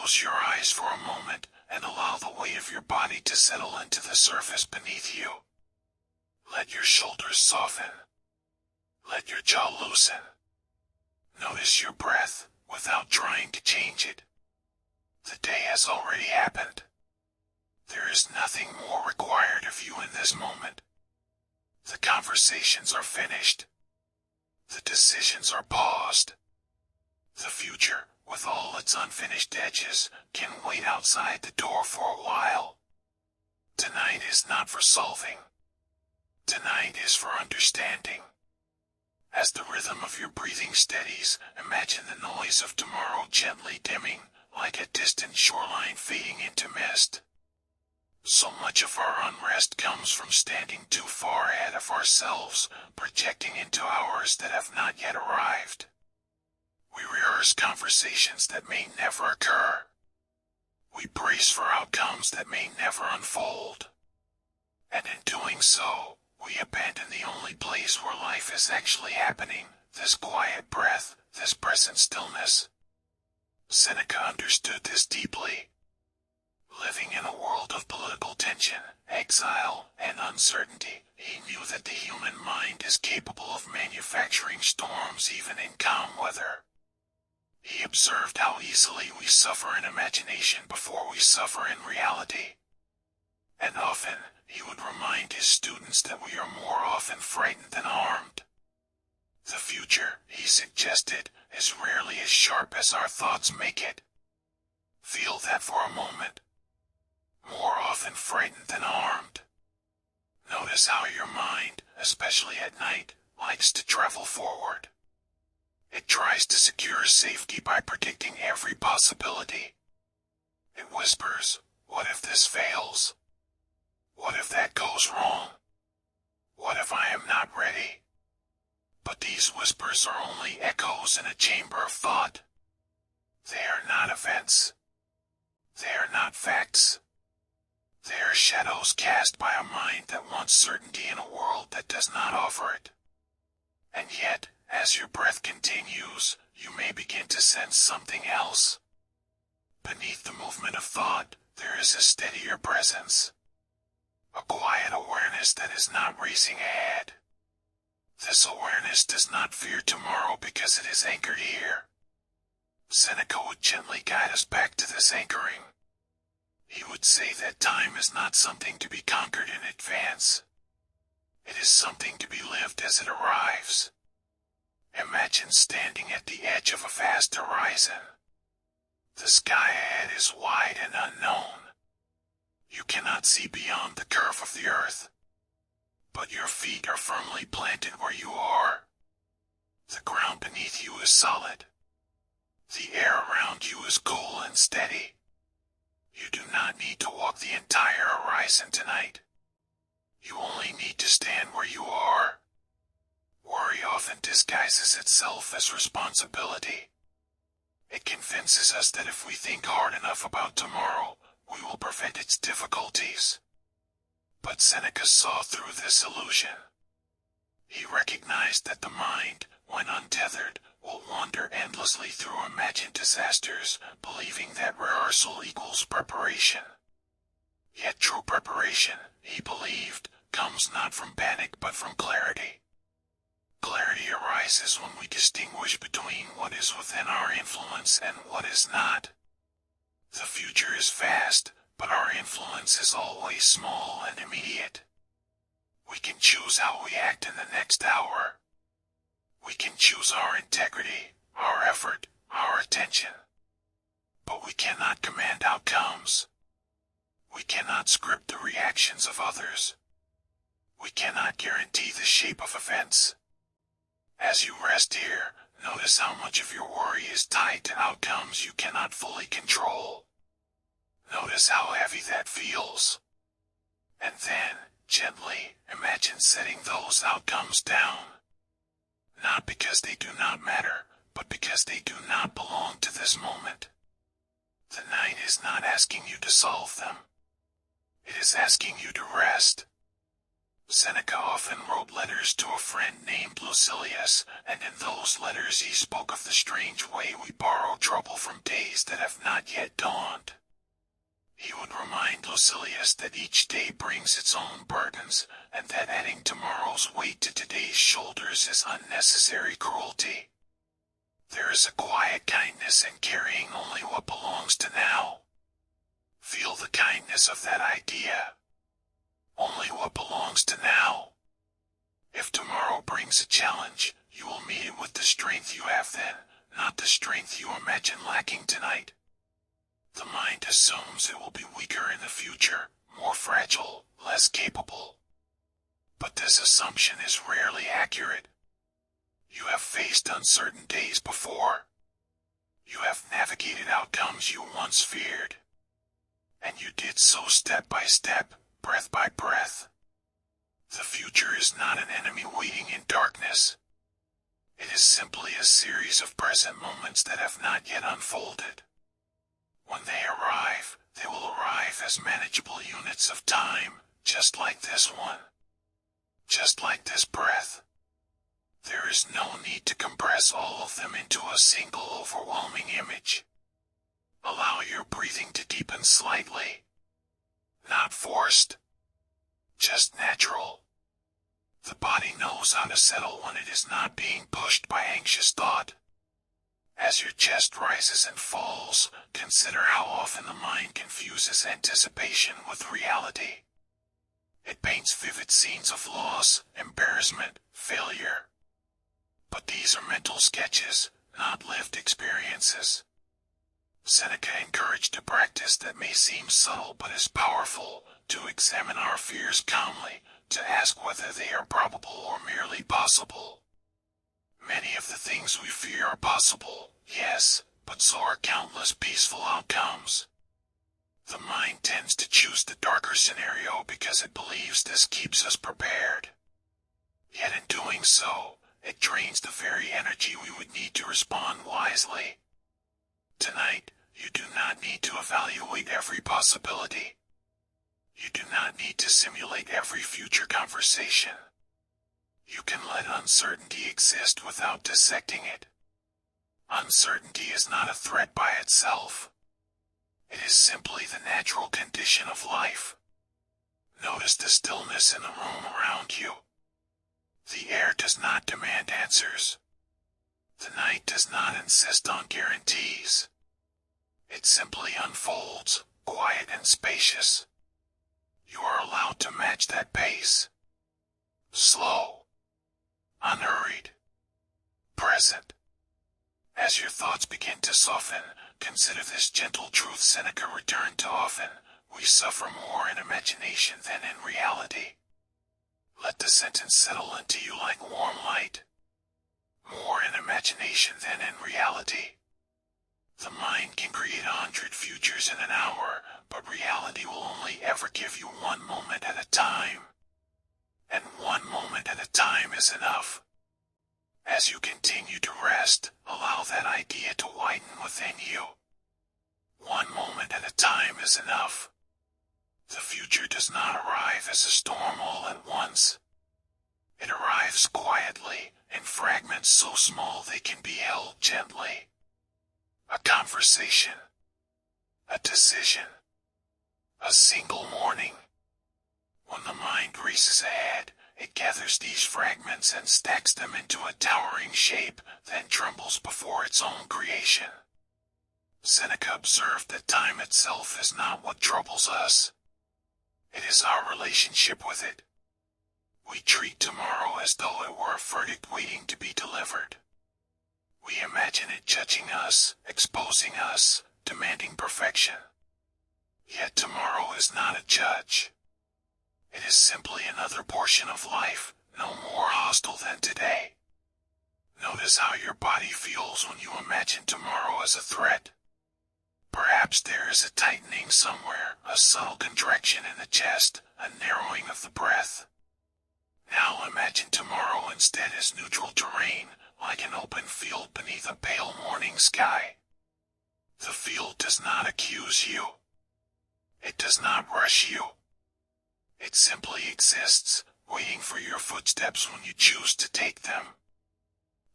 Close your eyes for a moment and allow the weight of your body to settle into the surface beneath you. Let your shoulders soften. Let your jaw loosen. Notice your breath without trying to change it. The day has already happened. There is nothing more required of you in this moment. The conversations are finished. The decisions are paused. The future, with all its unfinished edges, can wait outside the door for a while. Tonight is not for solving. Tonight is for understanding. As the rhythm of your breathing steadies, imagine the noise of tomorrow gently dimming, like a distant shoreline fading into mist. So much of our unrest comes from standing too far ahead of ourselves, projecting into hours that have not yet arrived. We rehearse conversations that may never occur. We brace for outcomes that may never unfold. And in doing so, we abandon the only place where life is actually happening, this quiet breath, this present stillness. Seneca understood this deeply. Living in a world of political tension, exile, and uncertainty, he knew that the human mind is capable of manufacturing storms even in calm weather. He observed how easily we suffer in imagination before we suffer in reality. And often, he would remind his students that we are more often frightened than armed. The future, he suggested, is rarely as sharp as our thoughts make it. Feel that for a moment. More often frightened than armed. Notice how your mind, especially at night, likes to travel forward. It tries to secure safety by predicting every possibility. It whispers, what if this fails? What if that goes wrong? What if I am not ready? But these whispers are only echoes in a chamber of thought. They are not events. They are not facts. They are shadows cast by a mind that wants certainty in a world that does not offer it. And yet, as your breath continues, you may begin to sense something else. Beneath the movement of thought, there is a steadier presence. A quiet awareness that is not racing ahead. This awareness does not fear tomorrow because it is anchored here. Seneca would gently guide us back to this anchoring. He would say that time is not something to be conquered in advance. It is something to be lived as it arrives. Imagine standing at the edge of a vast horizon. The sky ahead is wide and unknown. You cannot see beyond the curve of the earth. But your feet are firmly planted where you are. The ground beneath you is solid. The air around you is cool and steady. You do not need to walk the entire horizon tonight. You only need to stand where you are. Worry often disguises itself as responsibility. It convinces us that if we think hard enough about tomorrow, we will prevent its difficulties. But Seneca saw through this illusion. He recognized that the mind, when untethered, will wander endlessly through imagined disasters, believing that rehearsal equals preparation. Yet true preparation, he believed, comes not from panic but from clarity. Clarity arises when we distinguish between what is within our influence and what is not. The future is vast, but our influence is always small and immediate. We can choose how we act in the next hour. We can choose our integrity, our effort, our attention. But we cannot command outcomes. We cannot script the reactions of others. We cannot guarantee the shape of events. As you rest here, notice how much of your worry is tied to outcomes you cannot fully control. Notice how heavy that feels. And then, gently, imagine setting those outcomes down. Not because they do not matter, but because they do not belong to this moment. The night is not asking you to solve them. It is asking you to rest. Seneca often wrote letters to a friend named Lucilius, and in those letters he spoke of the strange way we borrow trouble from days that have not yet dawned. He would remind Lucilius that each day brings its own burdens, and that adding tomorrow's weight to today's shoulders is unnecessary cruelty. There is a quiet kindness in carrying only what belongs to now. Feel the kindness of that idea. Only what belongs to now. If tomorrow brings a challenge, you will meet it with the strength you have then, not the strength you imagine lacking tonight. The mind assumes it will be weaker in the future, more fragile, less capable. But this assumption is rarely accurate. You have faced uncertain days before. You have navigated outcomes you once feared. And you did so step by step, breath by breath. The future is not an enemy waiting in darkness. It is simply a series of present moments that have not yet unfolded. When they will arrive as manageable units of time, just like this one. Just like this breath. There is no need to compress all of them into a single overwhelming image. Allow your breathing to deepen slightly. Not forced. Just natural. The body knows how to settle when it is not being pushed by anxious thought. As your chest rises and falls, consider how often the mind confuses anticipation with reality. It paints vivid scenes of loss, embarrassment, failure. But these are mental sketches, not lived experiences. Seneca encouraged a practice that may seem subtle but is powerful, to examine our fears calmly, to ask whether they are probable or merely possible. Many of the things we fear are possible, yes, but so are countless peaceful outcomes. The mind tends to choose the darker scenario because it believes this keeps us prepared. Yet in doing so, it drains the very energy we would need to respond wisely. Tonight, you do not need to evaluate every possibility. You do not need to simulate every future conversation. You can let uncertainty exist without dissecting it. Uncertainty is not a threat by itself. It is simply the natural condition of life. Notice the stillness in the room around you. The air does not demand answers. The night does not insist on guarantees. It simply unfolds, quiet and spacious. You are allowed to match that pace. Slow. Unhurried. Present. As your thoughts begin to soften, consider this gentle truth Seneca returned to often. We suffer more in imagination than in reality. Let the sentence settle into you like warm light. More in imagination than in reality. The mind can create 100 futures in an hour, but reality will only ever give you one moment at a time. And one moment at a time is enough. As you continue to rest, allow that idea to widen within you. One moment at a time is enough. The future does not arrive as a storm all at once. It arrives quietly, in fragments so small they can be held gently. A conversation. A decision. A single morning. When the mind races ahead, it gathers these fragments and stacks them into a towering shape, then trembles before its own creation. Seneca observed that time itself is not what troubles us. It is our relationship with it. We treat tomorrow as though it were a verdict waiting to be delivered. We imagine it judging us, exposing us, demanding perfection. Yet tomorrow is not a judge. It is simply another portion of life, no more hostile than today. Notice how your body feels when you imagine tomorrow as a threat. Perhaps there is a tightening somewhere, a subtle contraction in the chest, a narrowing of the breath. Now imagine tomorrow instead as neutral terrain, like an open field beneath a pale morning sky. The field does not accuse you. It does not rush you. It simply exists, waiting for your footsteps when you choose to take them.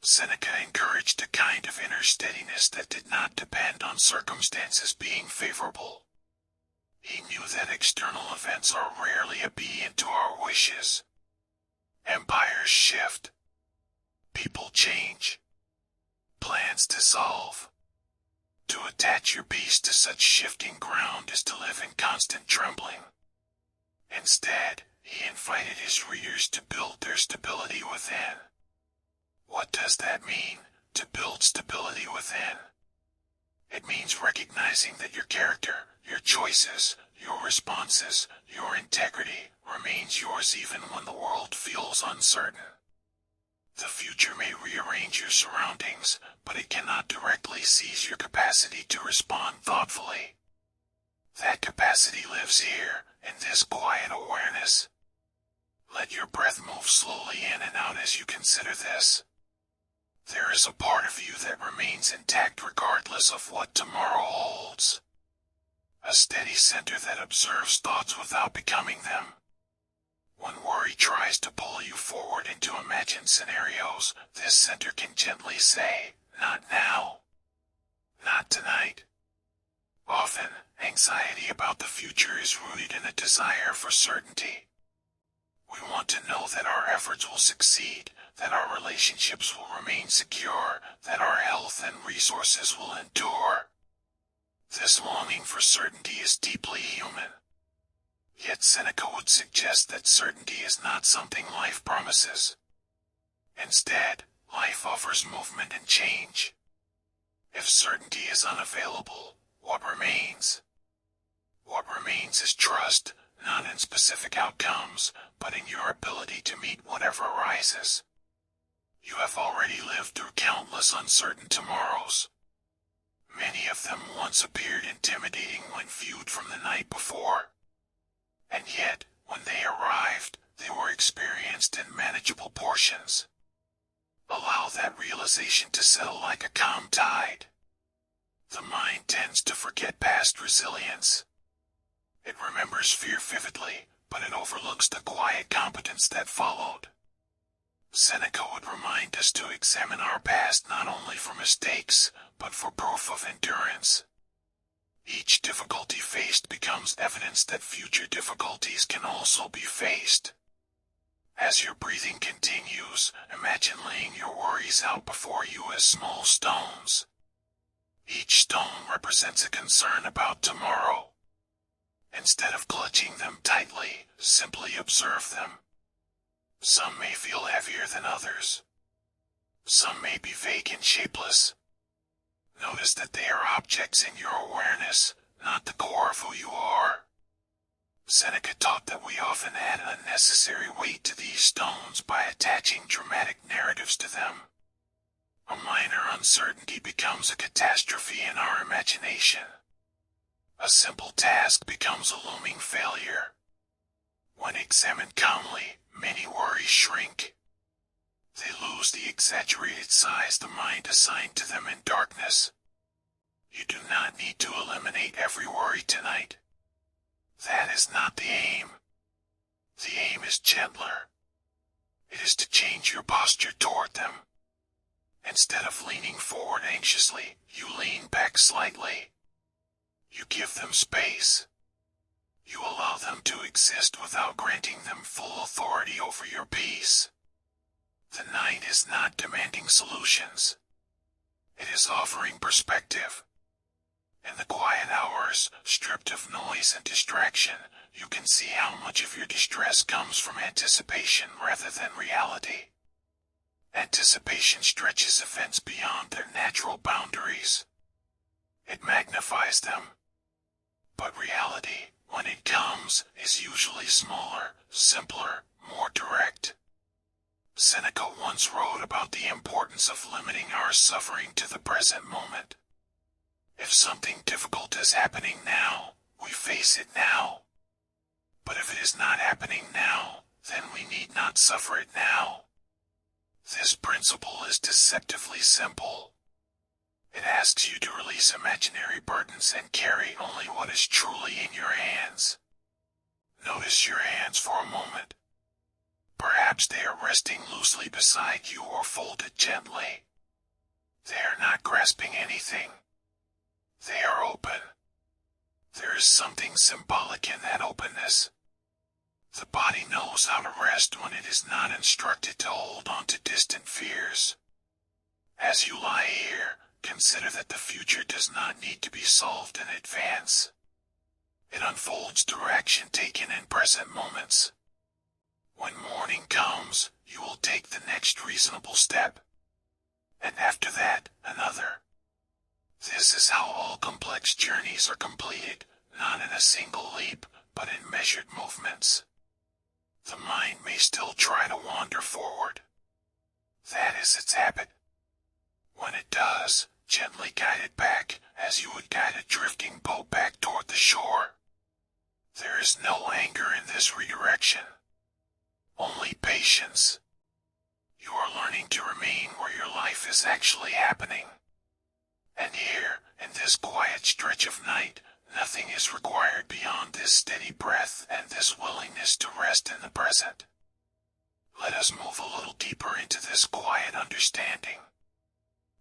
Seneca encouraged a kind of inner steadiness that did not depend on circumstances being favorable. He knew that external events are rarely obedient to our wishes. Empires shift. People change. Plans dissolve. To attach your peace to such shifting ground is to live in constant trembling. Instead, he invited his readers to build their stability within. What does that mean, to build stability within? It means recognizing that your character, your choices, your responses, your integrity remains yours even when the world feels uncertain. The future may rearrange your surroundings, but it cannot directly seize your capacity to respond thoughtfully. That capacity lives here, in this quiet awareness. Let your breath move slowly in and out as you consider this. There is a part of you that remains intact regardless of what tomorrow holds. A steady center that observes thoughts without becoming them. When worry tries to pull you forward into imagined scenarios, this center can gently say, "Not now. Not tonight." Often, anxiety about the future is rooted in a desire for certainty. We want to know that our efforts will succeed, that our relationships will remain secure, that our health and resources will endure. This longing for certainty is deeply human. Yet Seneca would suggest that certainty is not something life promises. Instead, life offers movement and change. If certainty is unavailable, what remains? What remains is trust, not in specific outcomes, but in your ability to meet whatever arises. You have already lived through countless uncertain tomorrows. Many of them once appeared intimidating when viewed from the night before. And yet, when they arrived, they were experienced in manageable portions. Allow that realization to settle like a calm tide. The mind tends to forget past resilience. It remembers fear vividly, but it overlooks the quiet competence that followed. Seneca would remind us to examine our past not only for mistakes, but for proof of endurance. Each difficulty faced becomes evidence that future difficulties can also be faced. As your breathing continues, imagine laying your worries out before you as small stones. Each stone represents a concern about tomorrow. Instead of clutching them tightly, simply observe them. Some may feel heavier than others. Some may be vague and shapeless. Notice that they are objects in your awareness, not the core of who you are. Seneca taught that we often add unnecessary weight to these stones by attaching dramatic narratives to them. A minor uncertainty becomes a catastrophe in our imagination. A simple task becomes a looming failure. When examined calmly, many worries shrink. They lose the exaggerated size the mind assigned to them in darkness. You do not need to eliminate every worry tonight. That is not the aim. The aim is gentler. It is to change your posture toward them. Instead of leaning forward anxiously, you lean back slightly. You give them space. You allow them to exist without granting them full authority over your peace. The night is not demanding solutions. It is offering perspective. In the quiet hours, stripped of noise and distraction, you can see how much of your distress comes from anticipation rather than reality. Anticipation stretches events beyond their natural boundaries. It magnifies them. But reality, when it comes, is usually smaller, simpler, more direct. Seneca once wrote about the importance of limiting our suffering to the present moment. If something difficult is happening now, we face it now. But if it is not happening now, then we need not suffer it now. This principle is deceptively simple. It asks you to release imaginary burdens and carry only what is truly in your hands. Notice your hands for a moment. Perhaps they are resting loosely beside you or folded gently. They are not grasping anything. They are open. There is something symbolic in that openness. The body knows how to rest when it is not instructed to hold on to distant fears. As you lie here, consider that the future does not need to be solved in advance. It unfolds through action taken in present moments. When morning comes, you will take the next reasonable step. And after that, another. This is how all complex journeys are completed, not in a single leap, but in measured movements. The mind may still try to wander forward. That is its habit. When it does, gently guide it back, as you would guide a drifting boat back toward the shore. There is no anger in this redirection. Only patience. You are learning to remain where your life is actually happening. And here, in this quiet stretch of night, nothing is required beyond this steady breath and this willingness to rest in the present. Let us move a little deeper into this quiet understanding.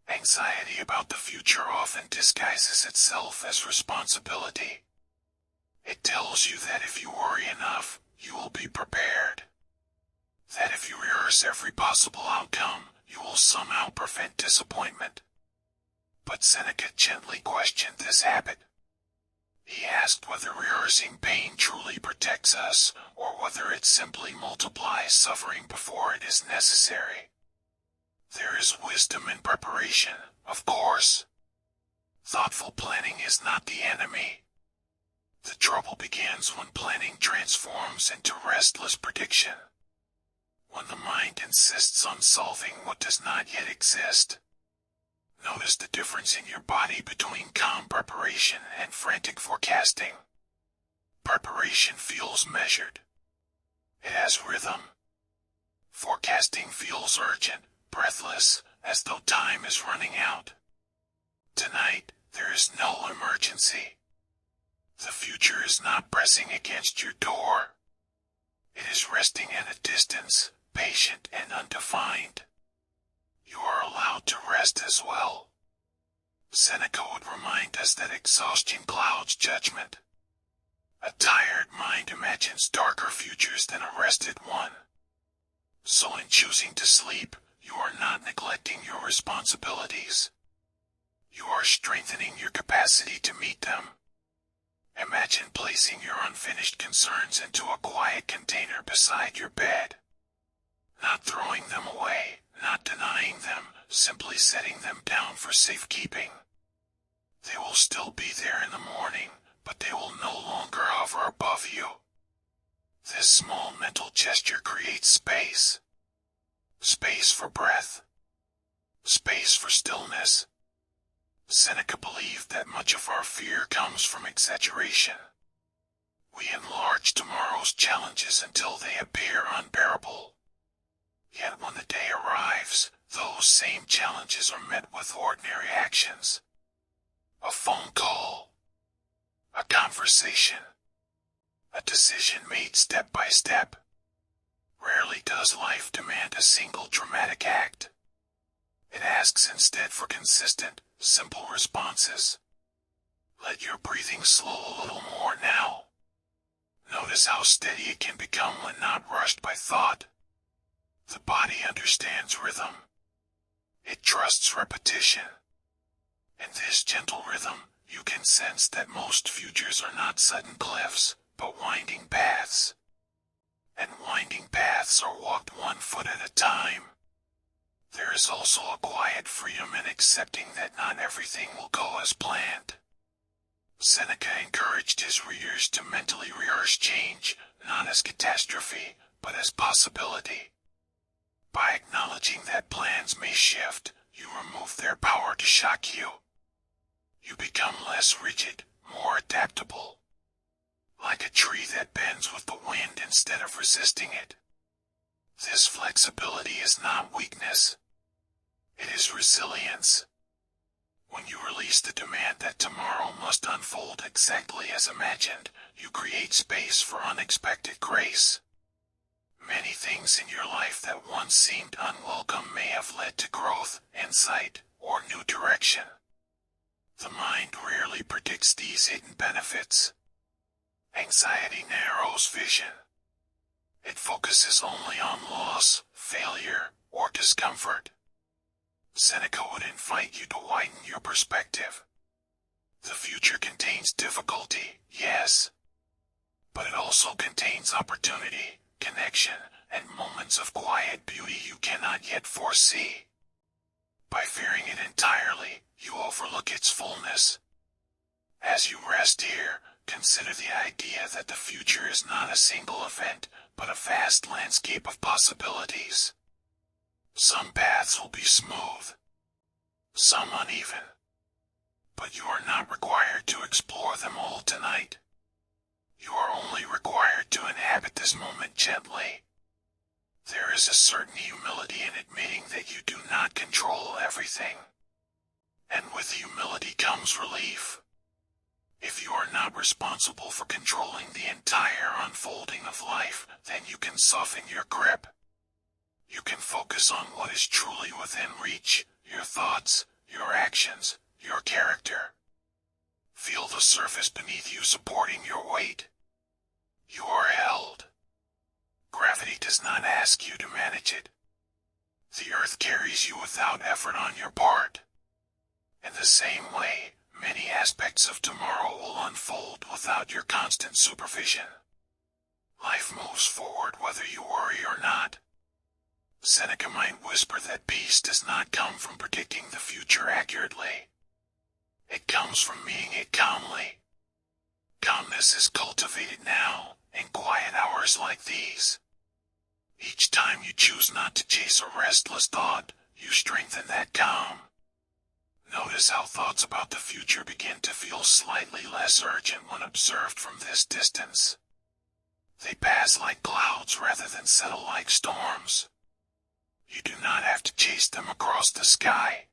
Anxiety about the future often disguises itself as responsibility. It tells you that if you worry enough, you will be prepared. That if you rehearse every possible outcome, you will somehow prevent disappointment. But Seneca gently questioned this habit. He asked whether rehearsing pain truly protects us, or whether it simply multiplies suffering before it is necessary. There is wisdom in preparation, of course. Thoughtful planning is not the enemy. The trouble begins when planning transforms into restless prediction. When the mind insists on solving what does not yet exist. Notice the difference in your body between calm preparation and frantic forecasting. Preparation feels measured. It has rhythm. Forecasting feels urgent, breathless, as though time is running out. Tonight, there is no emergency. The future is not pressing against your door. It is resting at a distance, patient and undefined. You are allowed to rest as well. Seneca would remind us that exhaustion clouds judgment. A tired mind imagines darker futures than a rested one. So in choosing to sleep, you are not neglecting your responsibilities. You are strengthening your capacity to meet them. Imagine placing your unfinished concerns into a quiet container beside your bed. Not throwing them away, not denying them, simply setting them down for safekeeping. They will still be there in the morning, but they will no longer hover above you. This small mental gesture creates space. Space for breath. Space for stillness. Seneca believed that much of our fear comes from exaggeration. We enlarge tomorrow's challenges until they appear unbearable. Yet when the day arrives, those same challenges are met with ordinary actions. A phone call. A conversation. A decision made step by step. Rarely does life demand a single dramatic act. It asks instead for consistent, simple responses. Let your breathing slow a little more now. Notice how steady it can become when not rushed by thought. The body understands rhythm. It trusts repetition. In this gentle rhythm, you can sense that most futures are not sudden cliffs, but winding paths. And winding paths are walked one foot at a time. There is also a quiet freedom in accepting that not everything will go as planned. Seneca encouraged his readers to mentally rehearse change, not as catastrophe, but as possibility. By acknowledging that plans may shift, you remove their power to shock you. You become less rigid, more adaptable. Like a tree that bends with the wind instead of resisting it. This flexibility is not weakness. It is resilience. When you release the demand that tomorrow must unfold exactly as imagined, you create space for unexpected grace. Many things in your life that once seemed unwelcome may have led to growth, insight, or new direction. The mind rarely predicts these hidden benefits. Anxiety narrows vision. It focuses only on loss, failure, or discomfort. Seneca would invite you to widen your perspective. The future contains difficulty, yes, but it also contains opportunity, connection, and moments of quiet beauty you cannot yet foresee. By fearing it entirely, you overlook its fullness. As you rest here, consider the idea that the future is not a single event, but a vast landscape of possibilities. Some paths will be smooth, some uneven, but you are not required to explore them all tonight. You are only required to inhabit this moment gently. There is a certain humility in admitting that you do not control everything. And with humility comes relief. If you are not responsible for controlling the entire unfolding of life, then you can soften your grip. You can focus on what is truly within reach, your thoughts, your actions, your character. Feel the surface beneath you supporting your weight. You are held. Gravity does not ask you to manage it. The earth carries you without effort on your part. In the same way, many aspects of tomorrow will unfold without your constant supervision. Life moves forward whether you worry or not. Seneca might whisper that peace does not come from predicting the future accurately. It comes from meeting it calmly. Calmness is cultivated now, in quiet hours like these. Each time you choose not to chase a restless thought, you strengthen that calm. Notice how thoughts about the future begin to feel slightly less urgent when observed from this distance. They pass like clouds rather than settle like storms. You do not have to chase them across the sky.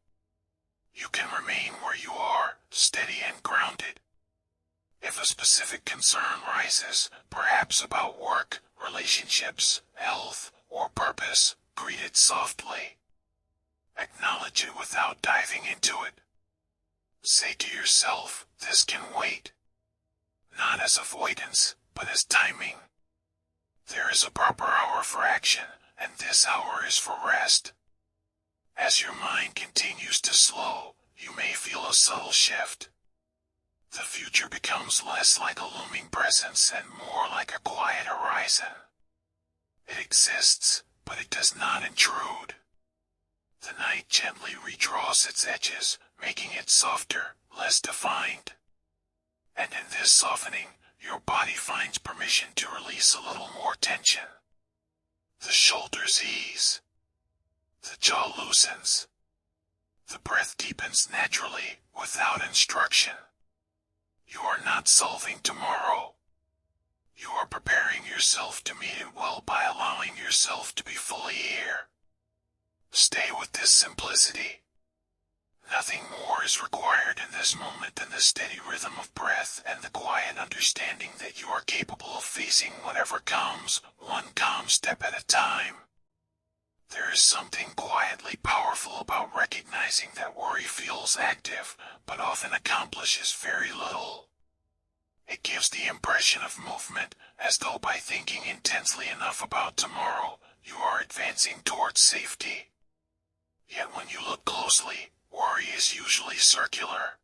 You can remain where you are, steady and grounded. If a specific concern rises, perhaps about work, relationships, health, or purpose, greet it softly. Acknowledge it without diving into it. Say to yourself, this can wait. Not as avoidance, but as timing. There is a proper hour for action, and this hour is for rest. As your mind continues to slow, you may feel a subtle shift. The future becomes less like a looming presence and more like a quiet horizon. It exists, but it does not intrude. The night gently redraws its edges, making it softer, less defined. And in this softening, your body finds permission to release a little more tension. The shoulders ease. The jaw loosens. The breath deepens naturally, without instruction. You are not solving tomorrow. You are preparing yourself to meet it well by allowing yourself to be fully here. Stay with this simplicity. Nothing more is required in this moment than the steady rhythm of breath and the quiet understanding that you are capable of facing whatever comes, one calm step at a time. There is something quietly powerful about recognizing that worry feels active, but often accomplishes very little. It gives the impression of movement, as though by thinking intensely enough about tomorrow, you are advancing towards safety. Yet when you look closely, worry is usually circular.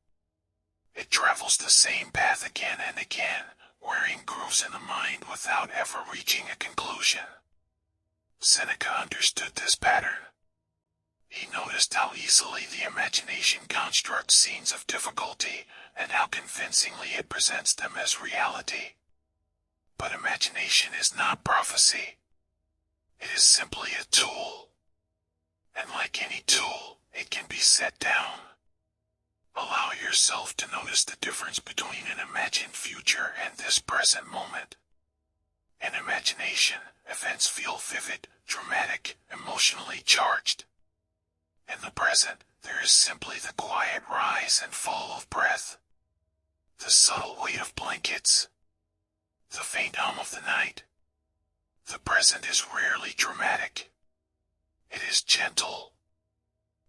It travels the same path again and again, wearing grooves in the mind without ever reaching a conclusion. Seneca understood this pattern. He noticed how easily the imagination constructs scenes of difficulty, and how convincingly it presents them as reality. But imagination is not prophecy. It is simply a tool. And like any tool, it can be set down. Allow yourself to notice the difference between an imagined future and this present moment. In imagination, events feel vivid, dramatic, emotionally charged. In the present, there is simply the quiet rise and fall of breath, the subtle weight of blankets, the faint hum of the night. The present is rarely dramatic. It is gentle.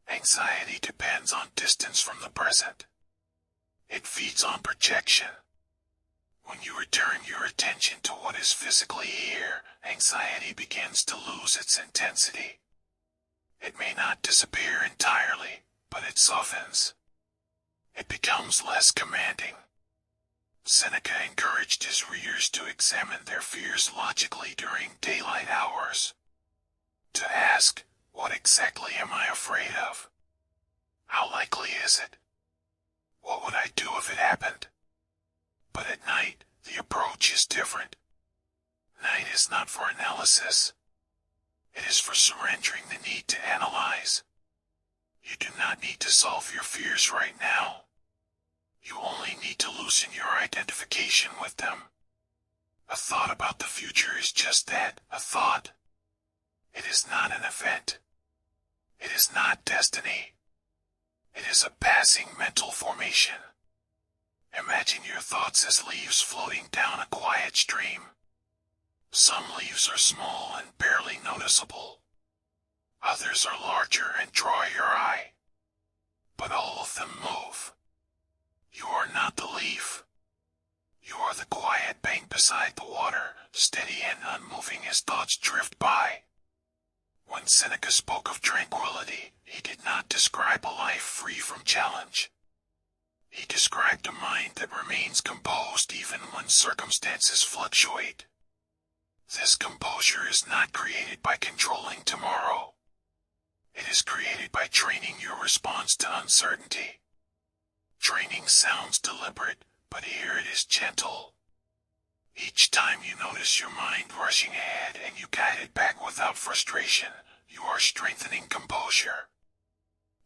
Anxiety depends on distance from the present. It feeds on projection. When you return your attention to what is physically here, anxiety begins to lose its intensity. It may not disappear entirely, but it softens. It becomes less commanding. Seneca encouraged his readers to examine their fears logically during daylight hours. To ask, what exactly am I afraid of? How likely is it? What would I do if it happened? But at night, the approach is different. Night is not for analysis. It is for surrendering the need to analyze. You do not need to solve your fears right now. You only need to loosen your identification with them. A thought about the future is just that, a thought. It is not an event. It is not destiny. It is a passing mental formation. Imagine your thoughts as leaves floating down a quiet stream. Some leaves are small and barely noticeable. Others are larger and draw your eye. But all of them move. You are not the leaf. You are the quiet bank beside the water, steady and unmoving as thoughts drift by. When Seneca spoke of tranquility, he did not describe a life free from challenge. He described a mind that remains composed even when circumstances fluctuate. This composure is not created by controlling tomorrow. It is created by training your response to uncertainty. Training sounds deliberate, but here it is gentle. Each time you notice your mind rushing ahead and you guide it back without frustration, you are strengthening composure.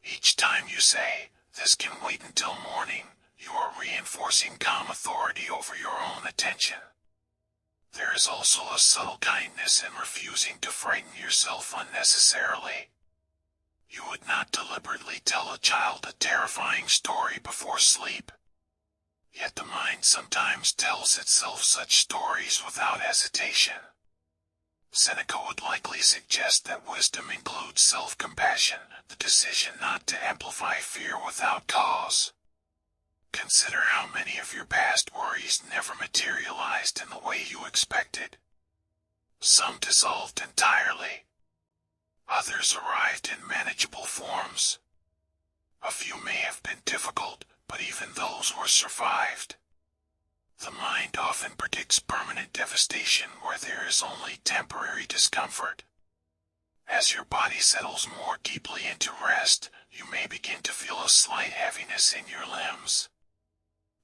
Each time you say, "This can wait until morning," you are reinforcing calm authority over your own attention. There is also a subtle kindness in refusing to frighten yourself unnecessarily. You would not deliberately tell a child a terrifying story before sleep. Yet the mind sometimes tells itself such stories without hesitation. Seneca would likely suggest that wisdom includes self-compassion, the decision not to amplify fear without cause. Consider how many of your past worries never materialized in the way you expected. Some dissolved entirely. Others arrived in manageable forms. A few may have been difficult, but even those were survived. The mind often predicts permanent devastation where there is only temporary discomfort. As your body settles more deeply into rest, you may begin to feel a slight heaviness in your limbs.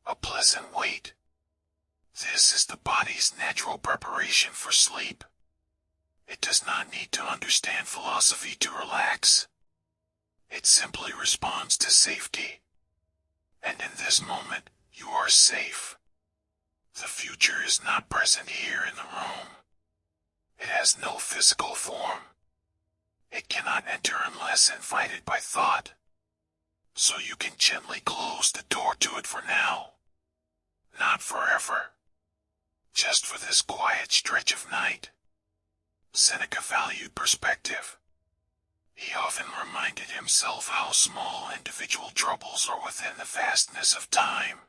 A pleasant weight. This is the body's natural preparation for sleep. It does not need to understand philosophy to relax. It simply responds to safety. And in this moment, you are safe. The future is not present here in the room. It has no physical form. It cannot enter unless invited by thought. So you can gently close the door to it for now. Not forever. Just for this quiet stretch of night. Seneca valued perspective. He often reminded himself how small individual troubles are within the vastness of time.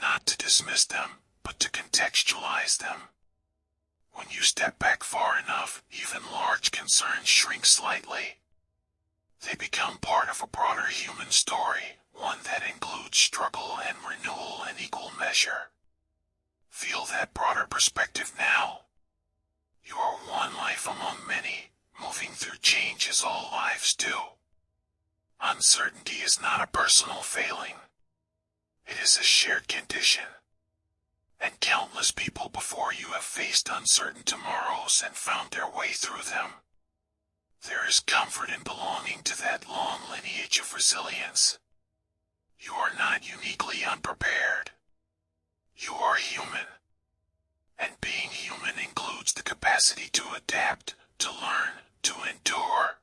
Not to dismiss them, but to contextualize them. When you step back far enough, even large concerns shrink slightly. They become part of a broader human story, one that includes struggle and renewal in equal measure. Feel that broader perspective now. You are one life among many, moving through change as all lives do. Uncertainty is not a personal failing. It is a shared condition. And countless people before you have faced uncertain tomorrows and found their way through them. There is comfort in belonging to that long lineage of resilience. You are not uniquely unprepared. You are human. And being human includes the capacity to adapt, to learn, to endure.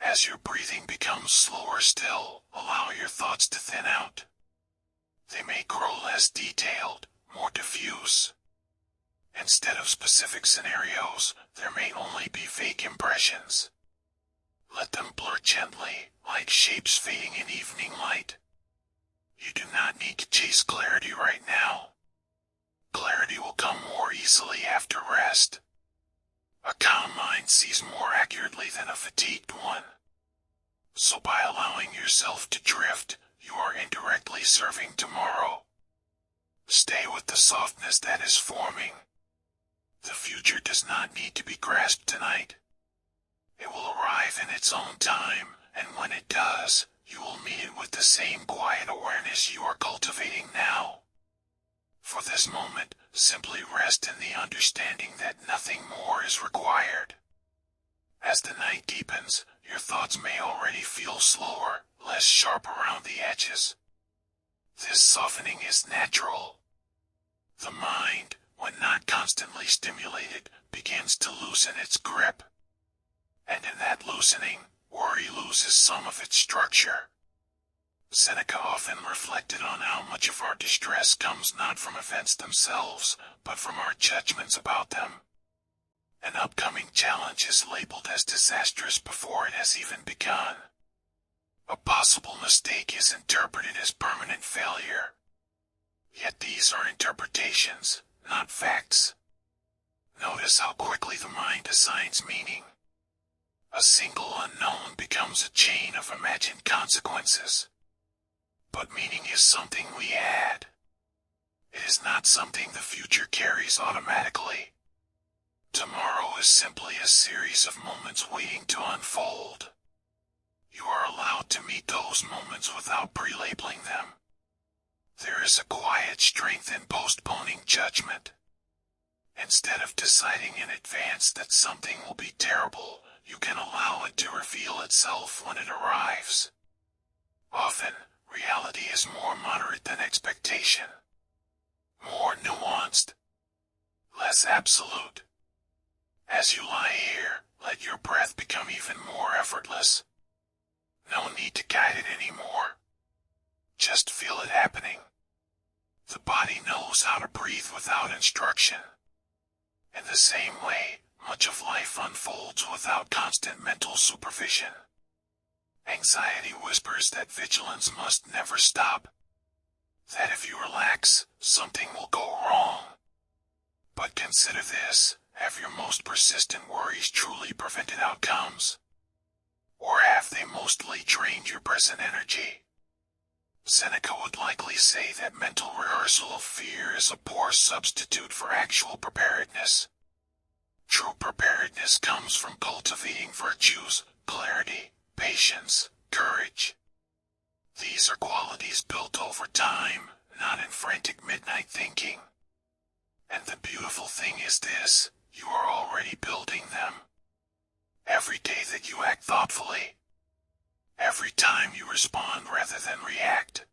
As your breathing becomes slower still, allow your thoughts to thin out. They may grow less detailed, more diffuse. Instead of specific scenarios, there may only be vague impressions. Let them blur gently, like shapes fading in evening light. You do not need to chase clarity right now. Clarity will come more easily after rest. A calm mind sees more accurately than a fatigued one. So by allowing yourself to drift, you are indirectly serving tomorrow. Stay with the softness that is forming. The future does not need to be grasped tonight. It will arrive in its own time, and when it does, you will meet it with the same quiet awareness you are cultivating now. For this moment, simply rest in the understanding that nothing more is required. As the night deepens, your thoughts may already feel slower, less sharp around the edges. This softening is natural. The mind, when not constantly stimulated, begins to loosen its grip. And in that loosening, worry loses some of its structure. Seneca often reflected on how much of our distress comes not from events themselves, but from our judgments about them. An upcoming challenge is labeled as disastrous before it has even begun. A possible mistake is interpreted as permanent failure. Yet these are interpretations, not facts. Notice how quickly the mind assigns meaning. A single unknown becomes a chain of imagined consequences. But meaning is something we add. It is not something the future carries automatically. Tomorrow is simply a series of moments waiting to unfold. You are allowed to meet those moments without pre-labeling them. There is a quiet strength in postponing judgment. Instead of deciding in advance that something will be terrible, you can allow it to reveal itself when it arrives. Often, reality is more moderate than expectation. More nuanced. Less absolute. As you lie here, let your breath become even more effortless. No need to guide it anymore. Just feel it happening. The body knows how to breathe without instruction. In the same way, much of life unfolds without constant mental supervision. Anxiety whispers that vigilance must never stop. That if you relax, something will go wrong. But consider this, have your most persistent worries truly prevented outcomes? Or have they mostly drained your present energy? Seneca would likely say that mental rehearsal of fear is a poor substitute for actual preparedness. True preparedness comes from cultivating virtues, clarity, patience, courage. These are qualities built over time, not in frantic midnight thinking. And the beautiful thing is this, you are already building them. Every day that you act thoughtfully. Every time you respond rather than react.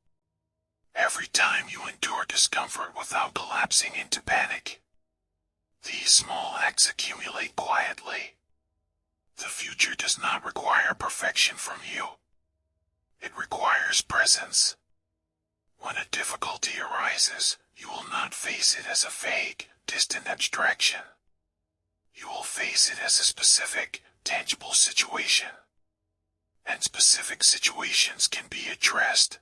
Every time you endure discomfort without collapsing into panic. These small acts accumulate quietly. The future does not require perfection from you. It requires presence. When a difficulty arises, you will not face it as a vague, distant abstraction. You will face it as a specific, tangible situation. And specific situations can be addressed.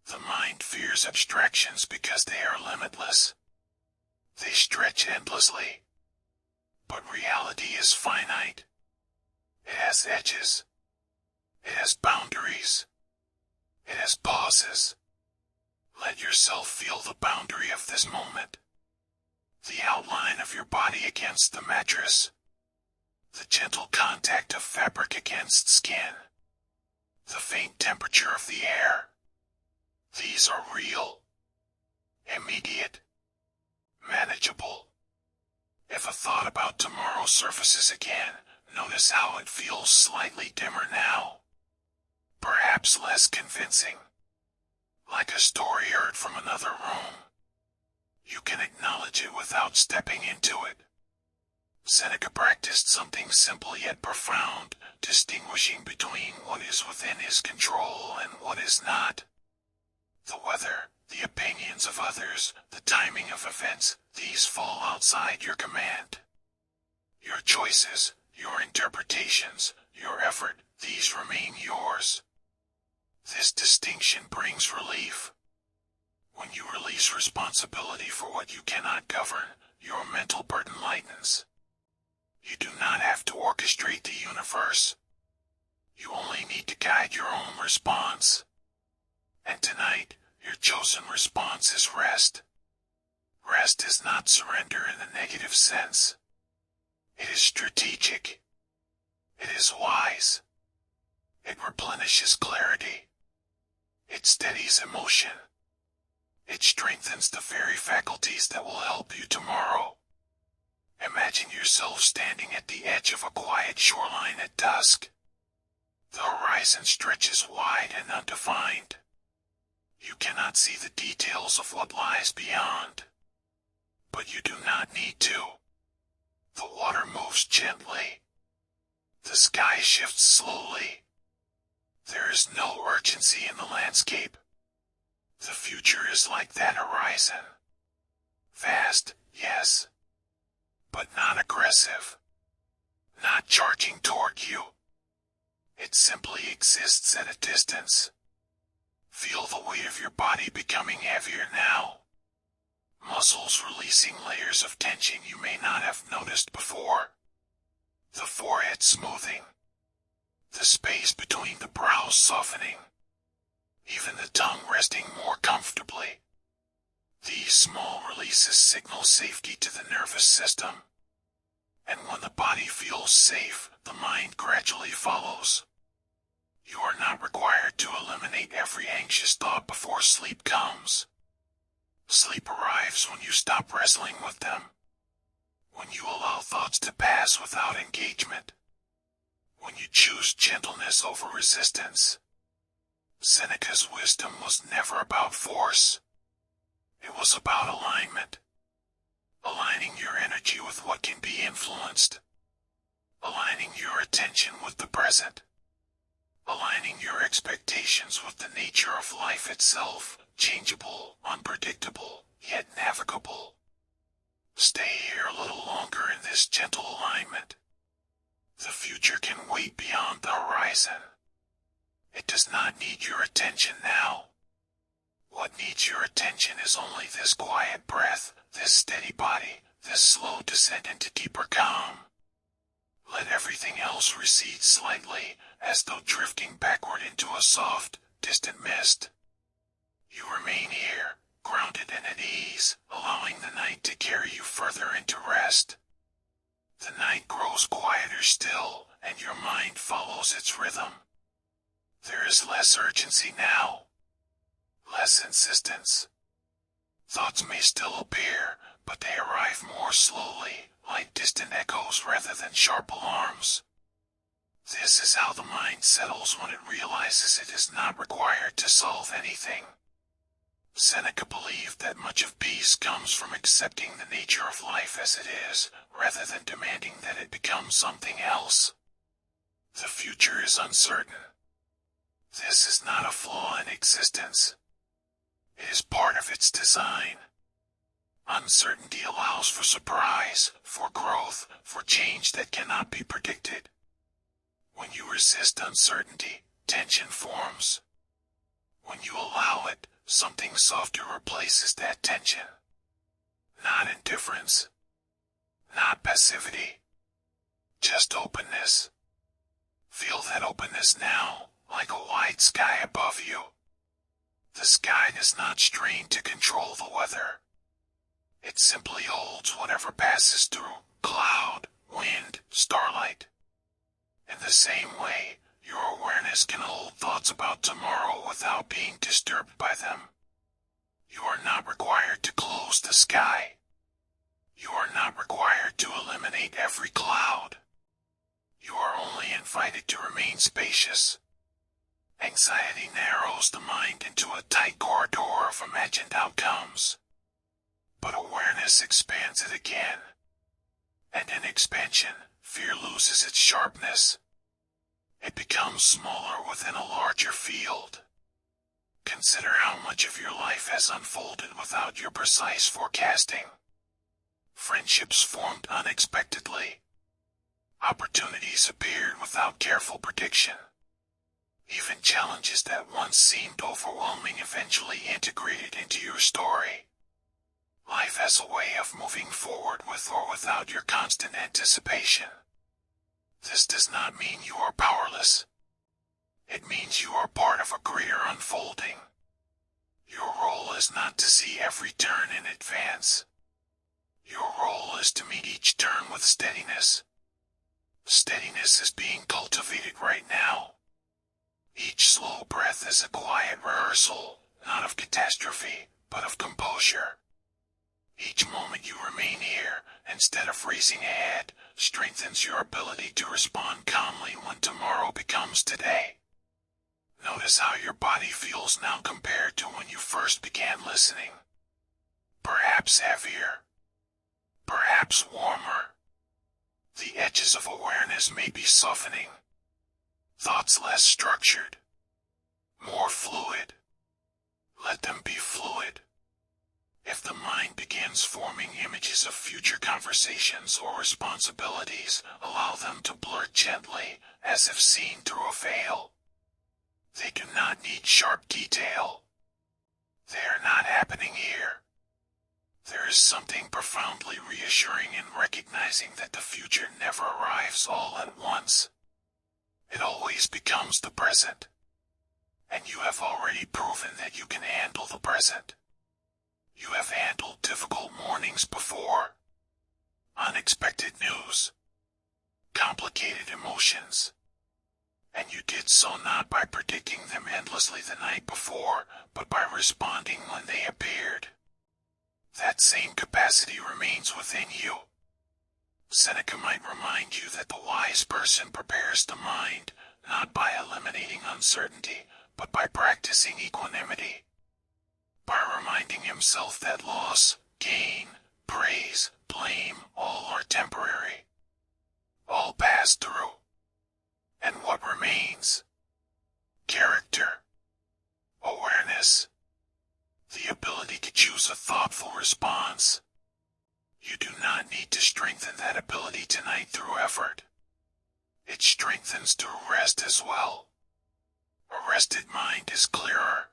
The mind fears abstractions because they are limitless. They stretch endlessly. But reality is finite. It has edges. It has boundaries. It has pauses. Let yourself feel the boundary of this moment. The outline of your body against the mattress. The gentle contact of fabric against skin. The faint temperature of the air. These are real. Immediate. Manageable. If a thought about tomorrow surfaces again, notice how it feels slightly dimmer now. Perhaps less convincing. Like a story heard from another room. You can acknowledge it without stepping into it. Seneca practiced something simple yet profound, distinguishing between what is within his control and what is not. The weather, the the opinions of others, the timing of events, these fall outside your command. Your choices, your interpretations, your effort, these remain yours. This distinction brings relief. When you release responsibility for what you cannot govern, your mental burden lightens. You do not have to orchestrate the universe. You only need to guide your own response. And tonight, your chosen response is rest. Rest is not surrender in the negative sense. It is strategic. It is wise. It replenishes clarity. It steadies emotion. It strengthens the very faculties that will help you tomorrow. Imagine yourself standing at the edge of a quiet shoreline at dusk. The horizon stretches wide and undefined. You cannot see the details of what lies beyond. But you do not need to. The water moves gently. The sky shifts slowly. There is no urgency in the landscape. The future is like that horizon. Vast, yes, but not aggressive. Not charging toward you. It simply exists at a distance. Feel the weight of your body becoming heavier now. Muscles releasing layers of tension you may not have noticed before. The forehead smoothing. The space between the brows softening. Even the tongue resting more comfortably. These small releases signal safety to the nervous system. And when the body feels safe, the mind gradually follows. You are not required to eliminate every anxious thought before sleep comes. Sleep arrives when you stop wrestling with them. When you allow thoughts to pass without engagement. When you choose gentleness over resistance. Seneca's wisdom was never about force. It was about alignment. Aligning your energy with what can be influenced. Aligning your attention with the present. Aligning your expectations with the nature of life itself, changeable, unpredictable, yet navigable. Stay here a little longer in this gentle alignment. The future can wait beyond the horizon. It does not need your attention now. What needs your attention is only this quiet breath, this steady body, this slow descent into deeper calm. Let everything else recede slightly, as though drifting backward into a soft, distant mist. You remain here, grounded and at ease, allowing the night to carry you further into rest. The night grows quieter still, and your mind follows its rhythm. There is less urgency now. Less insistence. Thoughts may still appear, but they arrive more slowly, like distant echoes rather than sharp alarms. This is how the mind settles when it realizes it is not required to solve anything. Seneca believed that much of peace comes from accepting the nature of life as it is, rather than demanding that it become something else. The future is uncertain. This is not a flaw in existence. It is part of its design. Uncertainty allows for surprise, for growth, for change that cannot be predicted. When you resist uncertainty, tension forms. When you allow it, something softer replaces that tension. Not indifference. Not passivity. Just openness. Feel that openness now, like a wide sky above you. The sky does not strain to control the weather. It simply holds whatever passes through, cloud, wind, starlight. In the same way, your awareness can hold thoughts about tomorrow without being disturbed by them. You are not required to close the sky. You are not required to eliminate every cloud. You are only invited to remain spacious. Anxiety narrows the mind into a tight corridor of imagined outcomes. But awareness expands it again. And in expansion, fear loses its sharpness. It becomes smaller within a larger field. Consider how much of your life has unfolded without your precise forecasting. Friendships formed unexpectedly. Opportunities appeared without careful prediction. Even challenges that once seemed overwhelming eventually integrated into your story. Life has a way of moving forward with or without your constant anticipation. This does not mean you are powerless. It means you are part of a greater unfolding. Your role is not to see every turn in advance. Your role is to meet each turn with steadiness. Steadiness is being cultivated right now. Each slow breath is a quiet rehearsal, not of catastrophe, but of composure. Each moment you remain here, instead of racing ahead, strengthens your ability to respond calmly when tomorrow becomes today. Notice how your body feels now compared to when you first began listening. Perhaps heavier. Perhaps warmer. The edges of awareness may be softening. Thoughts less structured. More fluid. Let them be fluid. If the mind begins forming images of future conversations or responsibilities, allow them to blur gently, as if seen through a veil. They do not need sharp detail. They are not happening here. There is something profoundly reassuring in recognizing that the future never arrives all at once. It always becomes the present. And you have already proven that you can handle the present. You have handled difficult mornings before. Unexpected news. Complicated emotions. And you did so not by predicting them endlessly the night before, but by responding when they appeared. That same capacity remains within you. Seneca might remind you that the wise person prepares the mind, not by eliminating uncertainty, but by practicing equanimity. By reminding himself that loss, gain, praise, blame, all are temporary. All pass through. And what remains? Character. Awareness. The ability to choose a thoughtful response. You do not need to strengthen that ability tonight through effort. It strengthens through rest as well. A rested mind is clearer.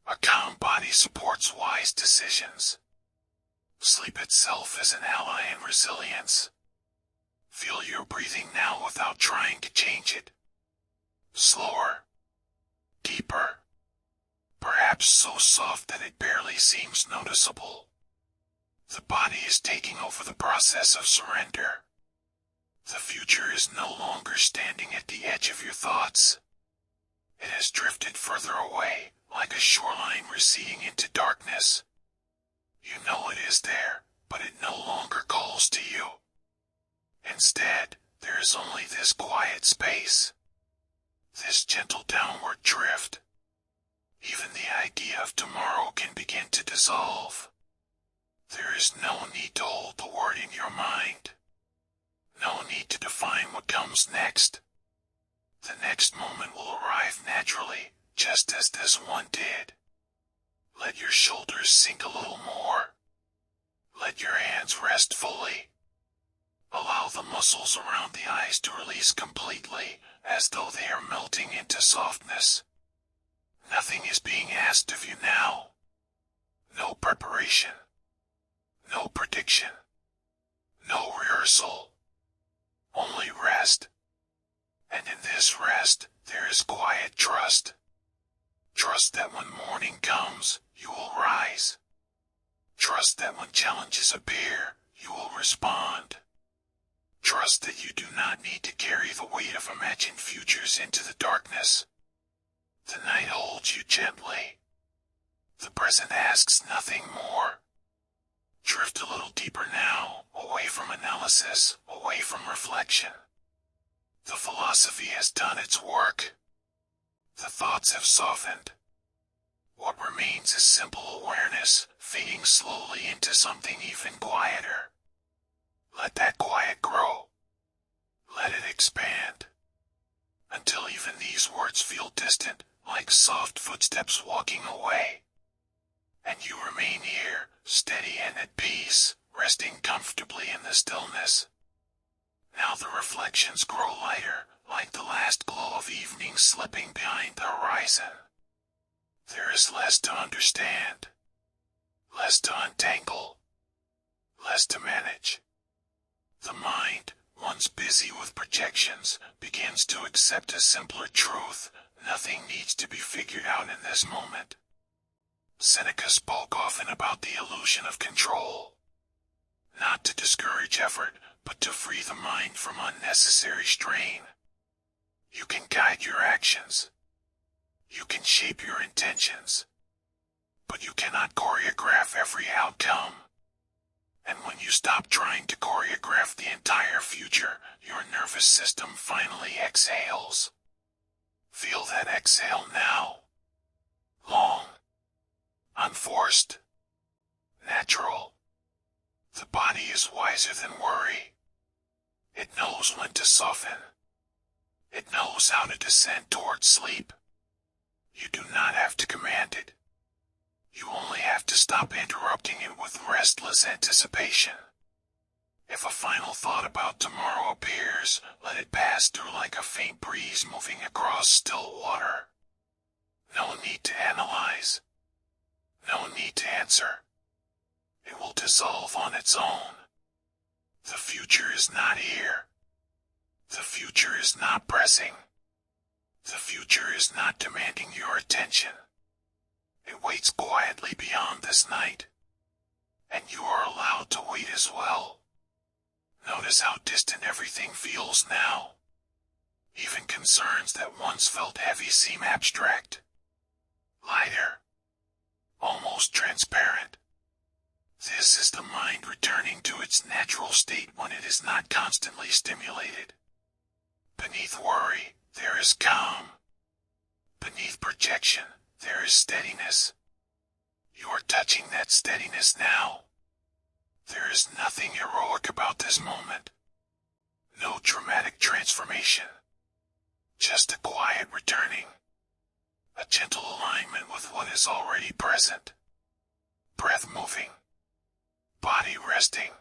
A calm body supports wise decisions. Sleep itself is an ally in resilience. Feel your breathing now without trying to change it. Slower. Deeper. Perhaps so soft that it barely seems noticeable. The body is taking over the process of surrender. The future is no longer standing at the edge of your thoughts. It has drifted further away, like a shoreline receding into darkness. You know it is there, but it no longer calls to you. Instead, there is only this quiet space. This gentle downward drift. Even the idea of tomorrow can begin to dissolve. There is no need to hold the word in your mind. No need to define what comes next. The next moment will arrive naturally, just as this one did. Let your shoulders sink a little more. Let your hands rest fully. Allow the muscles around the eyes to release completely, as though they are melting into softness. Nothing is being asked of you now. No preparation. No prediction. No rehearsal. Only rest. And in this rest, there is quiet trust. Trust that when morning comes, you will rise. Trust that when challenges appear, you will respond. Trust that you do not need to carry the weight of imagined futures into the darkness. The night holds you gently. The present asks nothing more. Drift a little deeper now, away from analysis, away from reflection. The philosophy has done its work. The thoughts have softened. What remains is simple awareness, fading slowly into something even quieter. Let that quiet grow. Let it expand. Until even these words feel distant, like soft footsteps walking away. And you remain here, steady and at peace, resting comfortably in the stillness. Now the reflections grow lighter, like the last glow of evening slipping behind the horizon. There is less to understand, less to untangle, less to manage. The mind, once busy with projections, begins to accept a simpler truth: nothing needs to be figured out in this moment. Seneca spoke often about the illusion of control. Not to discourage effort, but to free the mind from unnecessary strain. You can guide your actions. You can shape your intentions. But you cannot choreograph every outcome. And when you stop trying to choreograph the entire future, your nervous system finally exhales. Feel that exhale now. Long. Unforced. Natural. The body is wiser than worry. It knows when to soften. It knows how to descend toward sleep. You do not have to command it. You only have to stop interrupting it with restless anticipation. If a final thought about tomorrow appears, let it pass through like a faint breeze moving across still water. No need to analyze. No need to answer. It will dissolve on its own. The future is not here. The future is not pressing. The future is not demanding your attention. It waits quietly beyond this night. And you are allowed to wait as well. Notice how distant everything feels now. Even concerns that once felt heavy seem abstract. Lighter. Almost transparent. This is the mind returning to its natural state when it is not constantly stimulated. Beneath worry, there is calm. Beneath projection, there is steadiness. You are touching that steadiness now. There is nothing heroic about this moment. No dramatic transformation. Just a quiet returning. A gentle alignment with what is already present. Breath moving. Body resting.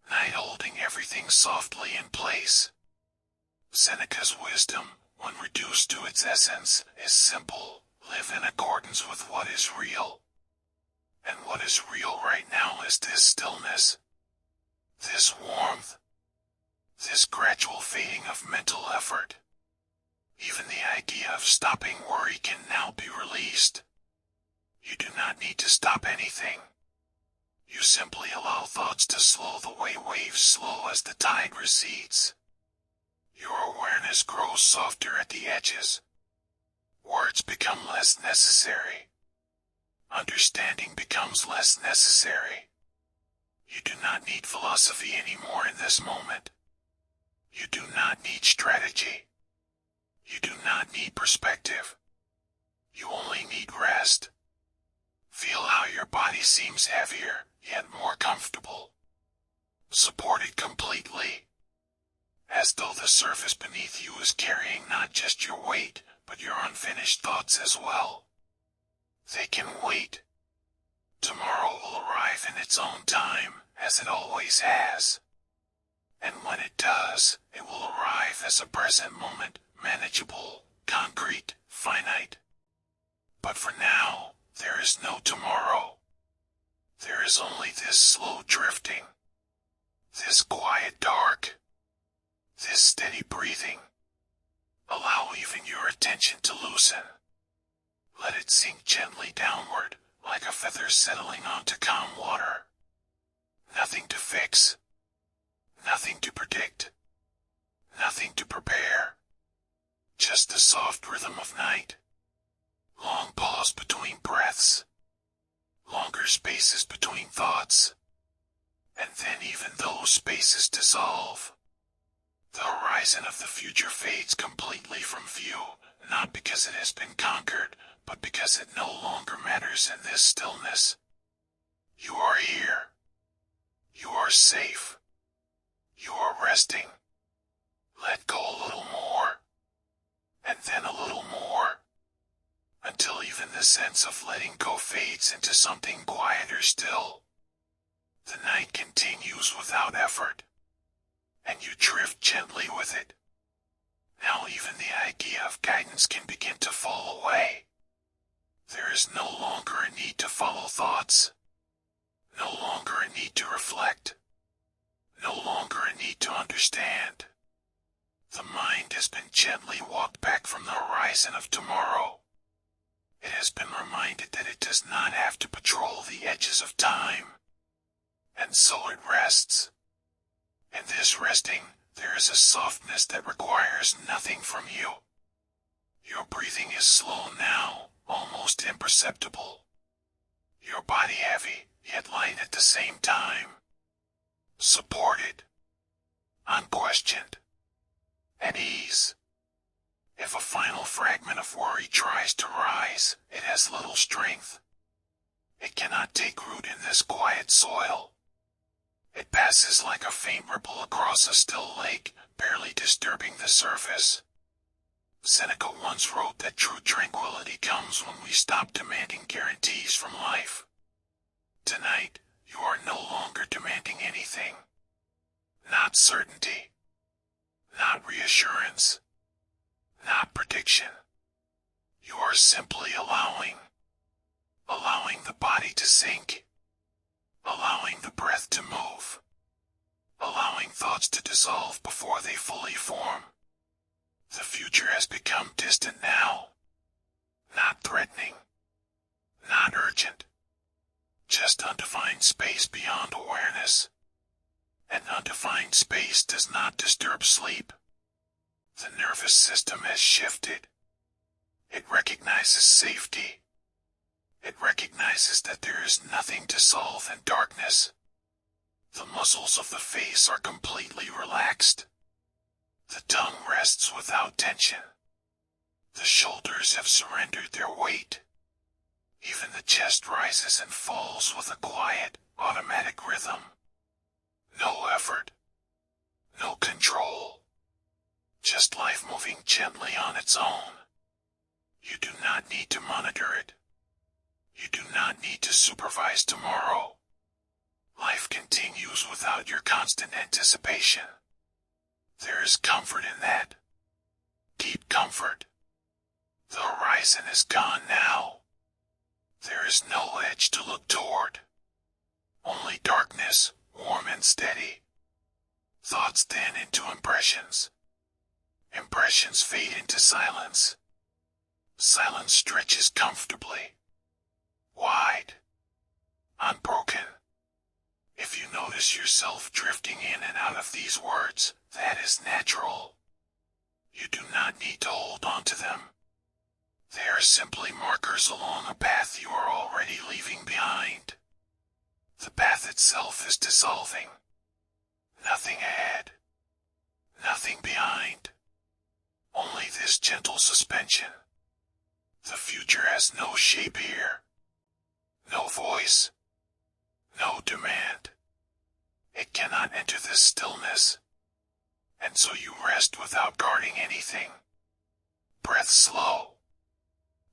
Night holding everything softly in place. Seneca's wisdom, when reduced to its essence, is simple. Live in accordance with what is real. And what is real right now is this stillness. This warmth. This gradual fading of mental effort. Even the idea of stopping worry can now be released. You do not need to stop anything. You simply allow thoughts to slow the way waves slow as the tide recedes. Your awareness grows softer at the edges. Words become less necessary. Understanding becomes less necessary. You do not need philosophy anymore in this moment. You do not need strategy. You do not need perspective. You only need rest. Feel how your body seems heavier, yet more comfortable. Supported completely. As though the surface beneath you is carrying not just your weight, but your unfinished thoughts as well. They can wait. Tomorrow will arrive in its own time, as it always has. And when it does, it will arrive as a present moment, manageable, concrete, finite. But for now, there is no tomorrow. There is only this slow drifting. This quiet dark. This steady breathing. Allow even your attention to loosen. Let it sink gently downward, like a feather settling onto calm water. Nothing to fix. Nothing to predict. Nothing to prepare. Just the soft rhythm of night. Long pause between breaths. Longer spaces between thoughts. And then even those spaces dissolve. The horizon of the future fades completely from view, not because it has been conquered, but because it no longer matters in this stillness. You are here. You are safe. You are resting. Let go a little more. And then a little more. until even the sense of letting go fades into something quieter still. The night continues without effort, and you drift gently with it. Now even the idea of guidance can begin to fall away. There is no longer a need to follow thoughts, no longer a need to reflect, no longer a need to understand. The mind has been gently walked back from the horizon of tomorrow. It has been reminded that it does not have to patrol the edges of time. And so it rests. In this resting, there is a softness that requires nothing from you. Your breathing is slow now, almost imperceptible. Your body heavy, yet light at the same time. Supported. Unquestioned. At ease. If a final fragment of worry tries to rise, it has little strength. It cannot take root in this quiet soil. It passes like a faint ripple across a still lake, barely disturbing the surface. Seneca once wrote that true tranquility comes when we stop demanding guarantees from life. Tonight, you are no longer demanding anything. Not certainty. Not reassurance. Not prediction. You are simply allowing the body to sink, allowing the breath to move, allowing thoughts to dissolve before they fully form. The future has become distant now, not threatening, not urgent, just undefined space beyond awareness. And undefined space does not disturb sleep. The nervous system has shifted. It recognizes safety. It recognizes that there is nothing to solve in darkness. The muscles of the face are completely relaxed. The tongue rests without tension. The shoulders have surrendered their weight. Even the chest rises and falls with a quiet, automatic rhythm. No effort. No control. Just life moving gently on its own. You do not need to monitor it. You do not need to supervise tomorrow. Life continues without your constant anticipation. There is comfort in that. Deep comfort. The horizon is gone now. There is no edge to look toward. Only darkness, warm and steady. Thoughts thin into impressions. Impressions fade into silence. Silence stretches comfortably. Wide. Unbroken. If you notice yourself drifting in and out of these words, that is natural. You do not need to hold on to them. They are simply markers along a path you are already leaving behind. The path itself is dissolving. Nothing ahead. Nothing behind. Only this gentle suspension. The future has no shape here. No voice. No demand. It cannot enter this stillness. And so you rest without guarding anything. Breath slow.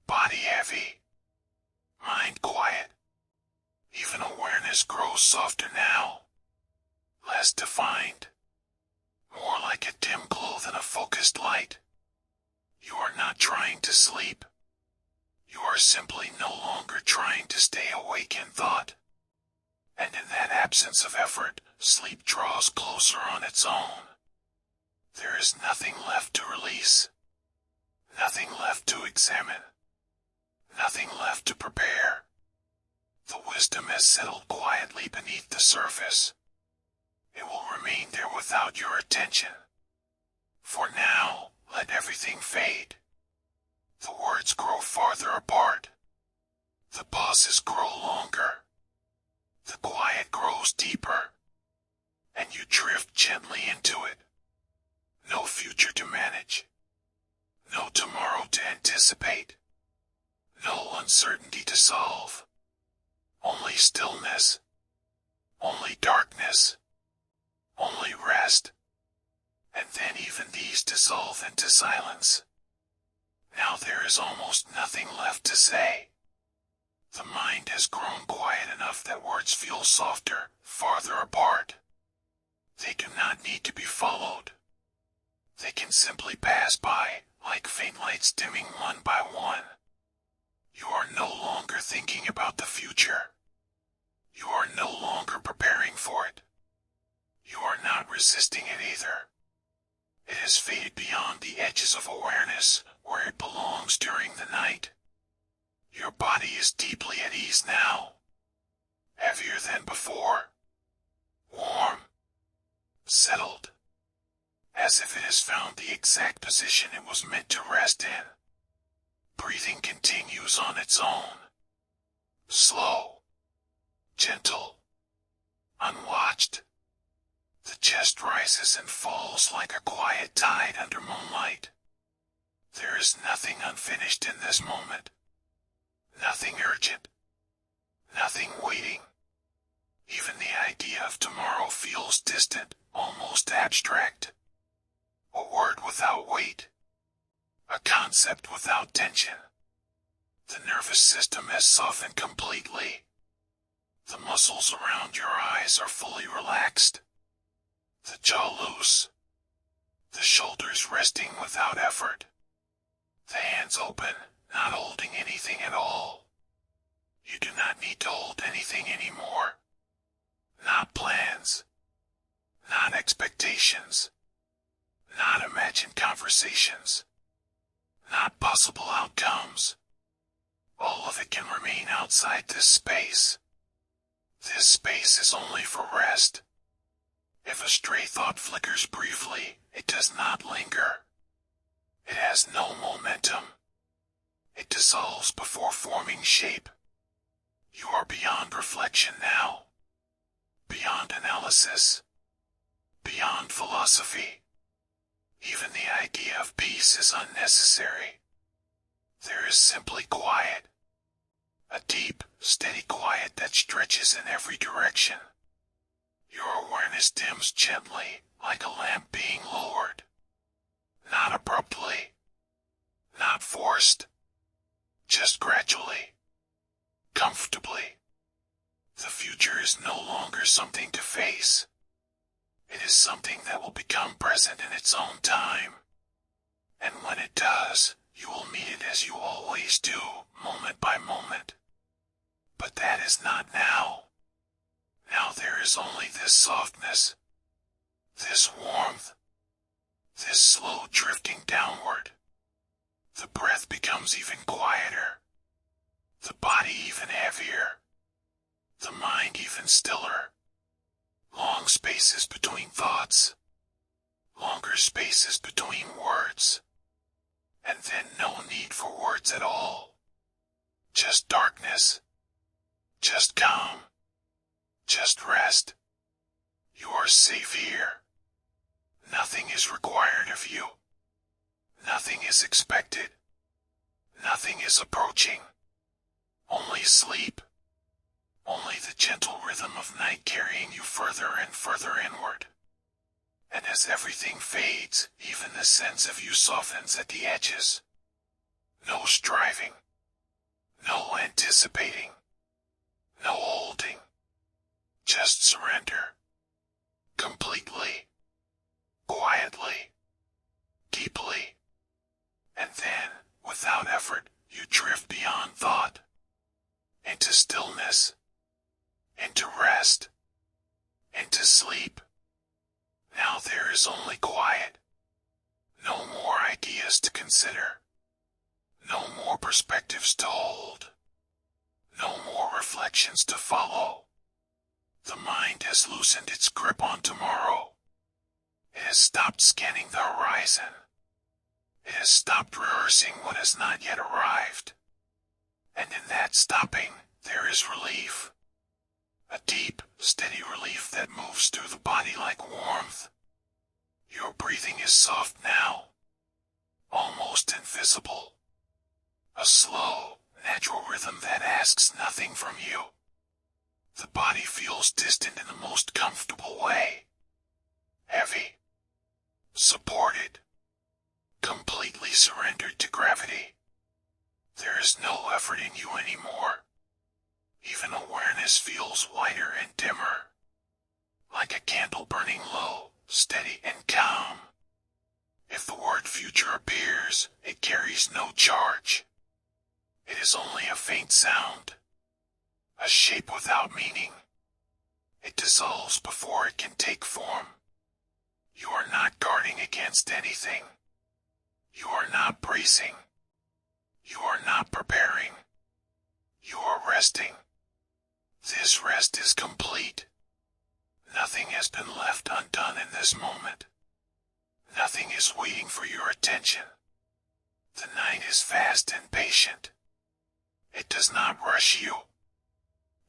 Body heavy. Mind quiet. Even awareness grows softer now. Less defined. More like a dim glow than a focused light. You are not trying to sleep. You are simply no longer trying to stay awake in thought. And in that absence of effort, sleep draws closer on its own. There is nothing left to release. Nothing left to examine. Nothing left to prepare. The wisdom has settled quietly beneath the surface. It will remain there without your attention. For now, let everything fade. The words grow farther apart. The pauses grow longer. The quiet grows deeper. And you drift gently into it. No future to manage. No tomorrow to anticipate. No uncertainty to solve. Only stillness. Only darkness. Only rest. And then even these dissolve into silence. Now there is almost nothing left to say. The mind has grown quiet enough that words feel softer, farther apart. They do not need to be followed. They can simply pass by, like faint lights dimming one by one. You are no longer thinking about the future. You are no longer preparing for it. You are not resisting it either. It has faded beyond the edges of awareness, where it belongs during the night. Your body is deeply at ease now. Heavier than before. Warm. Settled. As if it has found the exact position it was meant to rest in. Breathing continues on its own. Slow. Gentle. Unwatched. The chest rises and falls like a quiet tide under moonlight. There is nothing unfinished in this moment. Nothing urgent. Nothing waiting. Even the idea of tomorrow feels distant, almost abstract. A word without weight. A concept without tension. The nervous system has softened completely. The muscles around your eyes are fully relaxed. The jaw loose. The shoulders resting without effort. The hands open, not holding anything at all. You do not need to hold anything anymore. Not plans. Not expectations. Not imagined conversations. Not possible outcomes. All of it can remain outside this space. This space is only for rest. If a stray thought flickers briefly, it does not linger. It has no momentum. It dissolves before forming shape. You are beyond reflection now. Beyond analysis. Beyond philosophy. Even the idea of peace is unnecessary. There is simply quiet. A deep, steady quiet that stretches in every direction. Your awareness dims gently, like a lamp being lowered. Not abruptly. Not forced. Just gradually. Comfortably. The future is no longer something to face. It is something that will become present in its own time. And when it does, you will meet it as you always do, moment by moment. But that is not now. Now there is only this softness, this warmth, this slow drifting downward. The breath becomes even quieter, the body even heavier, the mind even stiller. Long spaces between thoughts, longer spaces between words, and then no need for words at all. Just darkness, just calm, just rest. You are safe here. Nothing is required of you. Nothing is expected. Nothing is approaching. Only sleep. Only the gentle rhythm of night carrying you further and further inward. And as everything fades, even the sense of you softens at the edges. No striving. No anticipating. No holding. Just surrender. Completely. Quietly. Deeply. And then, without effort, you drift beyond thought. Into stillness. Into rest. Into sleep. Now there is only quiet. No more ideas to consider. No more perspectives to hold. No more reflections to follow. The mind has loosened its grip on tomorrow. It has stopped scanning the horizon. It has stopped rehearsing what has not yet arrived. And in that stopping, there is relief. A deep, steady relief that moves through the body like warmth. Your breathing is soft now. Almost invisible. A slow, natural rhythm that asks nothing from you. The body feels distant in the most comfortable way. Heavy. Supported. completely surrendered to gravity. There is no effort in you anymore. Even awareness feels wider and dimmer, like a candle burning low, steady and calm. If the word future appears, it carries no charge. It is only a faint sound, a shape without meaning. It dissolves before it can take form. You are not guarding against anything. You are not bracing. You are not preparing. You are resting. This rest is complete. Nothing has been left undone in this moment. Nothing is waiting for your attention. The night is fast and patient. It does not rush you.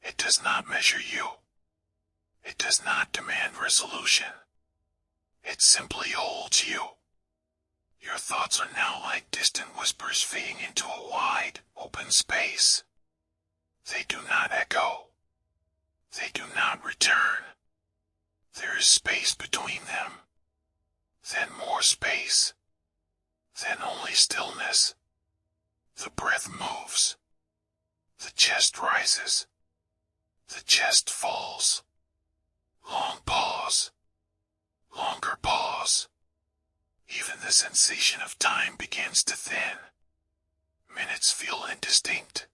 It does not measure you. It does not demand resolution. It simply holds you. Your thoughts are now like distant whispers fading into a wide, open space. They do not echo. They do not return. There is space between them. Then more space. Then only stillness. The breath moves. The chest rises. The chest falls. Long pause. Longer pause. Even the sensation of time begins to thin. Minutes feel indistinct.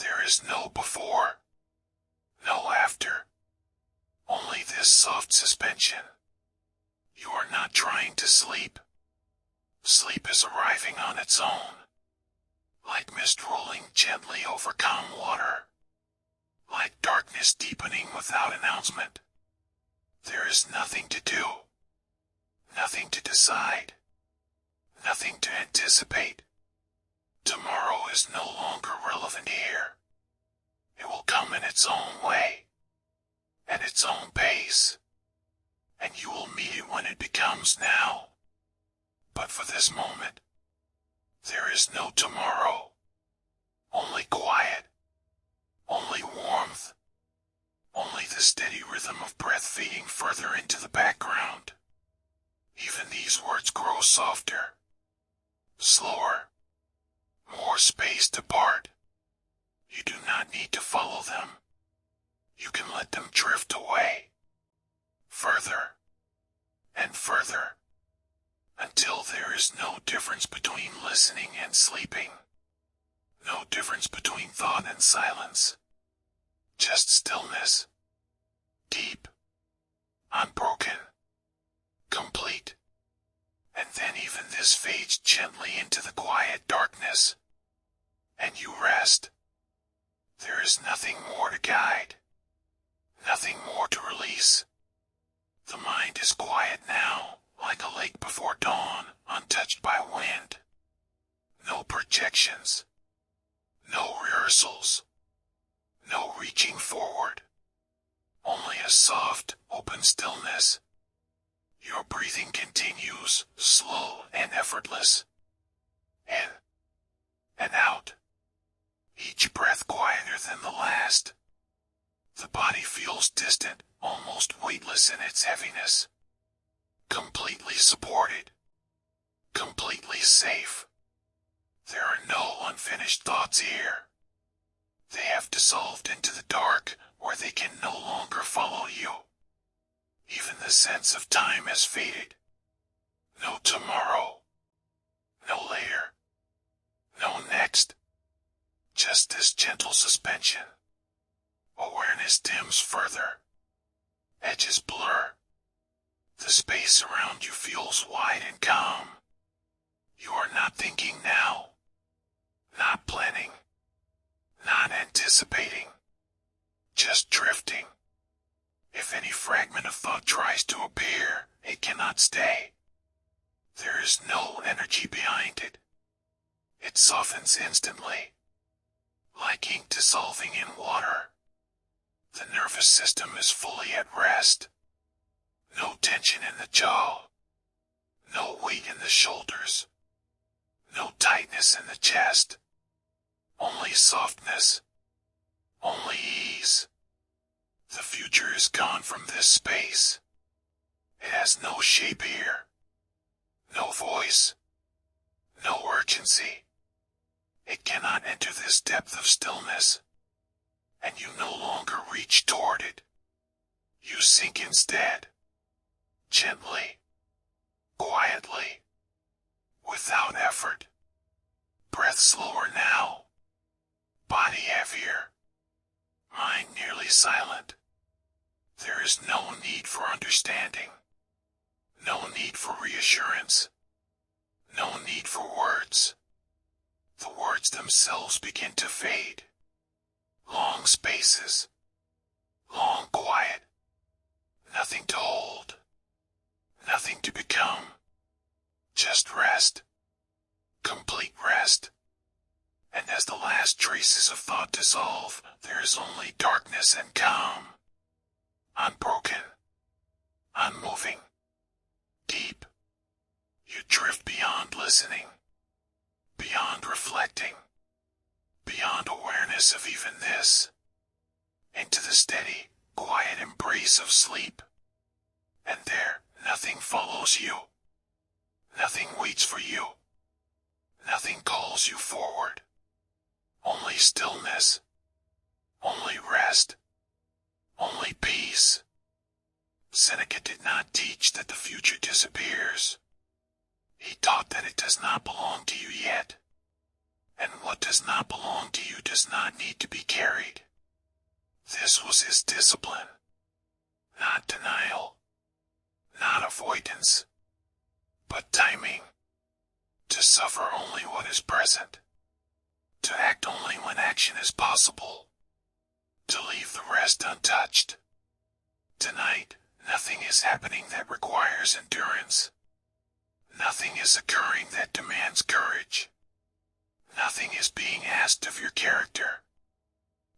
There is no before. No after. Only this soft suspension. You are not trying to sleep. Sleep is arriving on its own. Like mist rolling gently over calm water. Like darkness deepening without announcement. There is nothing to do. Nothing to decide. Nothing to anticipate. Tomorrow is no longer relevant here. It will come in its own way. At its own pace. And you will meet it when it becomes now. But for this moment, there is no tomorrow. Only quiet. Only warmth. Only the steady rhythm of breath fading further into the background. Even these words grow softer. Slower. More spaced apart. You do not need to follow them. You can let them drift away. Further. And further. Until there is no difference between listening and sleeping. No difference between thought and silence. Just stillness. Deep. Unbroken. Complete. And then even this fades gently into the quiet darkness. And you rest. There is nothing more to guide. Nothing more to release. The mind is quiet now, like a lake before dawn, untouched by wind. No projections. No rehearsals. No reaching forward. Only a soft, open stillness. Your breathing continues, slow and effortless. In and out. Each breath quieter than the last. The body feels distant, almost weightless in its heaviness. Completely supported. Completely safe. There are no unfinished thoughts here. They have dissolved into the dark, where they can no longer follow you. Even the sense of time has faded. No tomorrow. No later. No next. Just this gentle suspension. Awareness dims further. Edges blur. The space around you feels wide and calm. You are not thinking now. Not planning. Not anticipating. Just drifting. If any fragment of thought tries to appear, it cannot stay. There is no energy behind it. It softens instantly. Like ink dissolving in water. The nervous system is fully at rest. No tension in the jaw. No weight in the shoulders. No tightness in the chest. Only softness. Only ease. The future is gone from this space. It has no shape here. No voice. no urgency. It cannot enter this depth of stillness, and you no longer reach toward it. You sink instead, gently, quietly, without effort. Breath slower now, body heavier, mind nearly silent. There is no need for understanding, no need for reassurance, no need for words. The words themselves begin to fade. Long spaces, long quiet, nothing to hold, nothing to become, just rest, complete rest. And as the last traces of thought dissolve, there is only darkness and calm. Unbroken, unmoving, deep. You drift beyond listening, beyond reflecting, beyond awareness of even this, into the steady, quiet embrace of sleep. And there, nothing follows you. Nothing waits for you. Nothing calls you forward. Only stillness. Only rest. Only peace. Seneca did not teach that the future disappears. He taught that it does not belong to you yet. And what does not belong to you does not need to be carried. This was his discipline. Not denial. Not avoidance. But timing. To suffer only what is present. To act only when action is possible. To leave the rest untouched. Tonight, nothing is happening that requires endurance. Nothing is occurring that demands courage. Nothing is being asked of your character.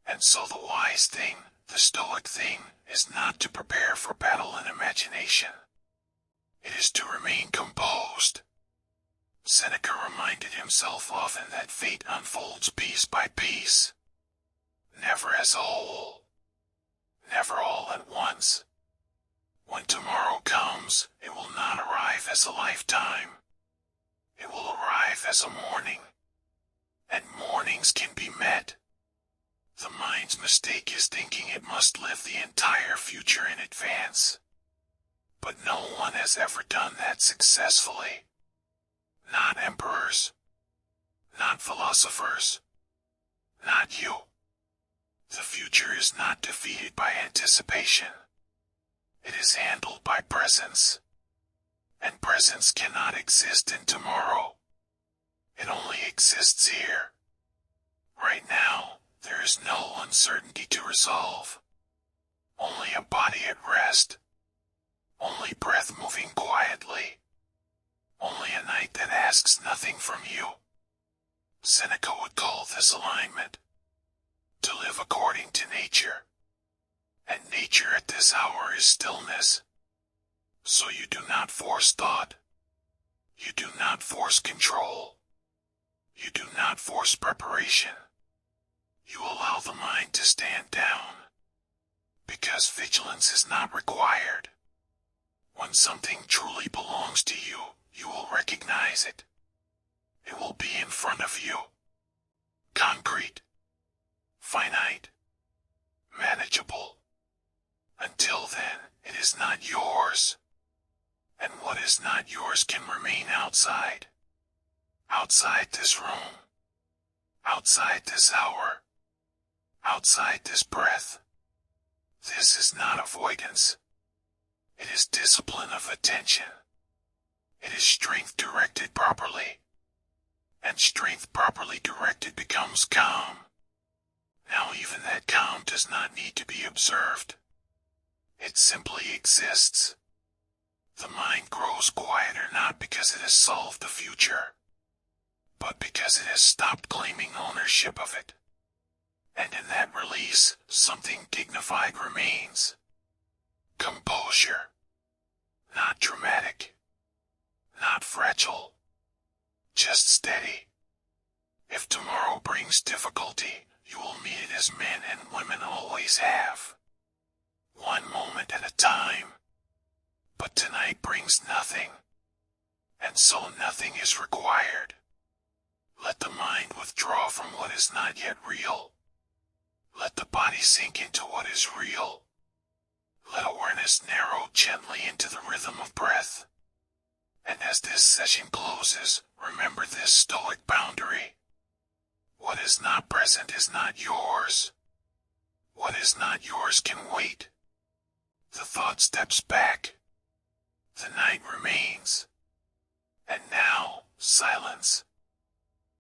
And so the wise thing, the Stoic thing, is not to prepare for battle in imagination. It is to remain composed. Seneca reminded himself often that fate unfolds piece by piece. Never as a whole. Never all at once. When tomorrow comes, it will not arrive as a lifetime. It will arrive as a morning. And mornings can be met. The mind's mistake is thinking it must live the entire future in advance. But no one has ever done that successfully. Not emperors. Not philosophers. Not you. The future is not defeated by anticipation. It is handled by presence. And presence cannot exist in tomorrow. It only exists here. Right now, there is no uncertainty to resolve. Only a body at rest. Only breath moving quietly. Only a night that asks nothing from you. Seneca would call this alignment. To live according to nature. And nature at this hour is stillness. So you do not force thought. You do not force control. You do not force preparation. You allow the mind to stand down. Because vigilance is not required. When something truly belongs to you, you will recognize it. It will be in front of you. Concrete. Finite. Manageable. Until then, it is not yours. And what is not yours can remain outside. Outside this room. Outside this hour. Outside this breath. This is not avoidance. It is discipline of attention. It is strength directed properly. And strength properly directed becomes calm. Now even that calm does not need to be observed. It simply exists. The mind grows quieter not because it has solved the future, but because it has stopped claiming ownership of it. And in that release, something dignified remains. Composure. Not dramatic. Not fragile. Just steady. If tomorrow brings difficulty, you will meet it as men and women always have. One moment at a time. But tonight brings nothing. And so nothing is required. Let the mind withdraw from what is not yet real. Let the body sink into what is real. Let awareness narrow gently into the rhythm of breath. And as this session closes, remember this Stoic boundary. What is not present is not yours. What is not yours can wait. The thought steps back. The night remains. And now, silence.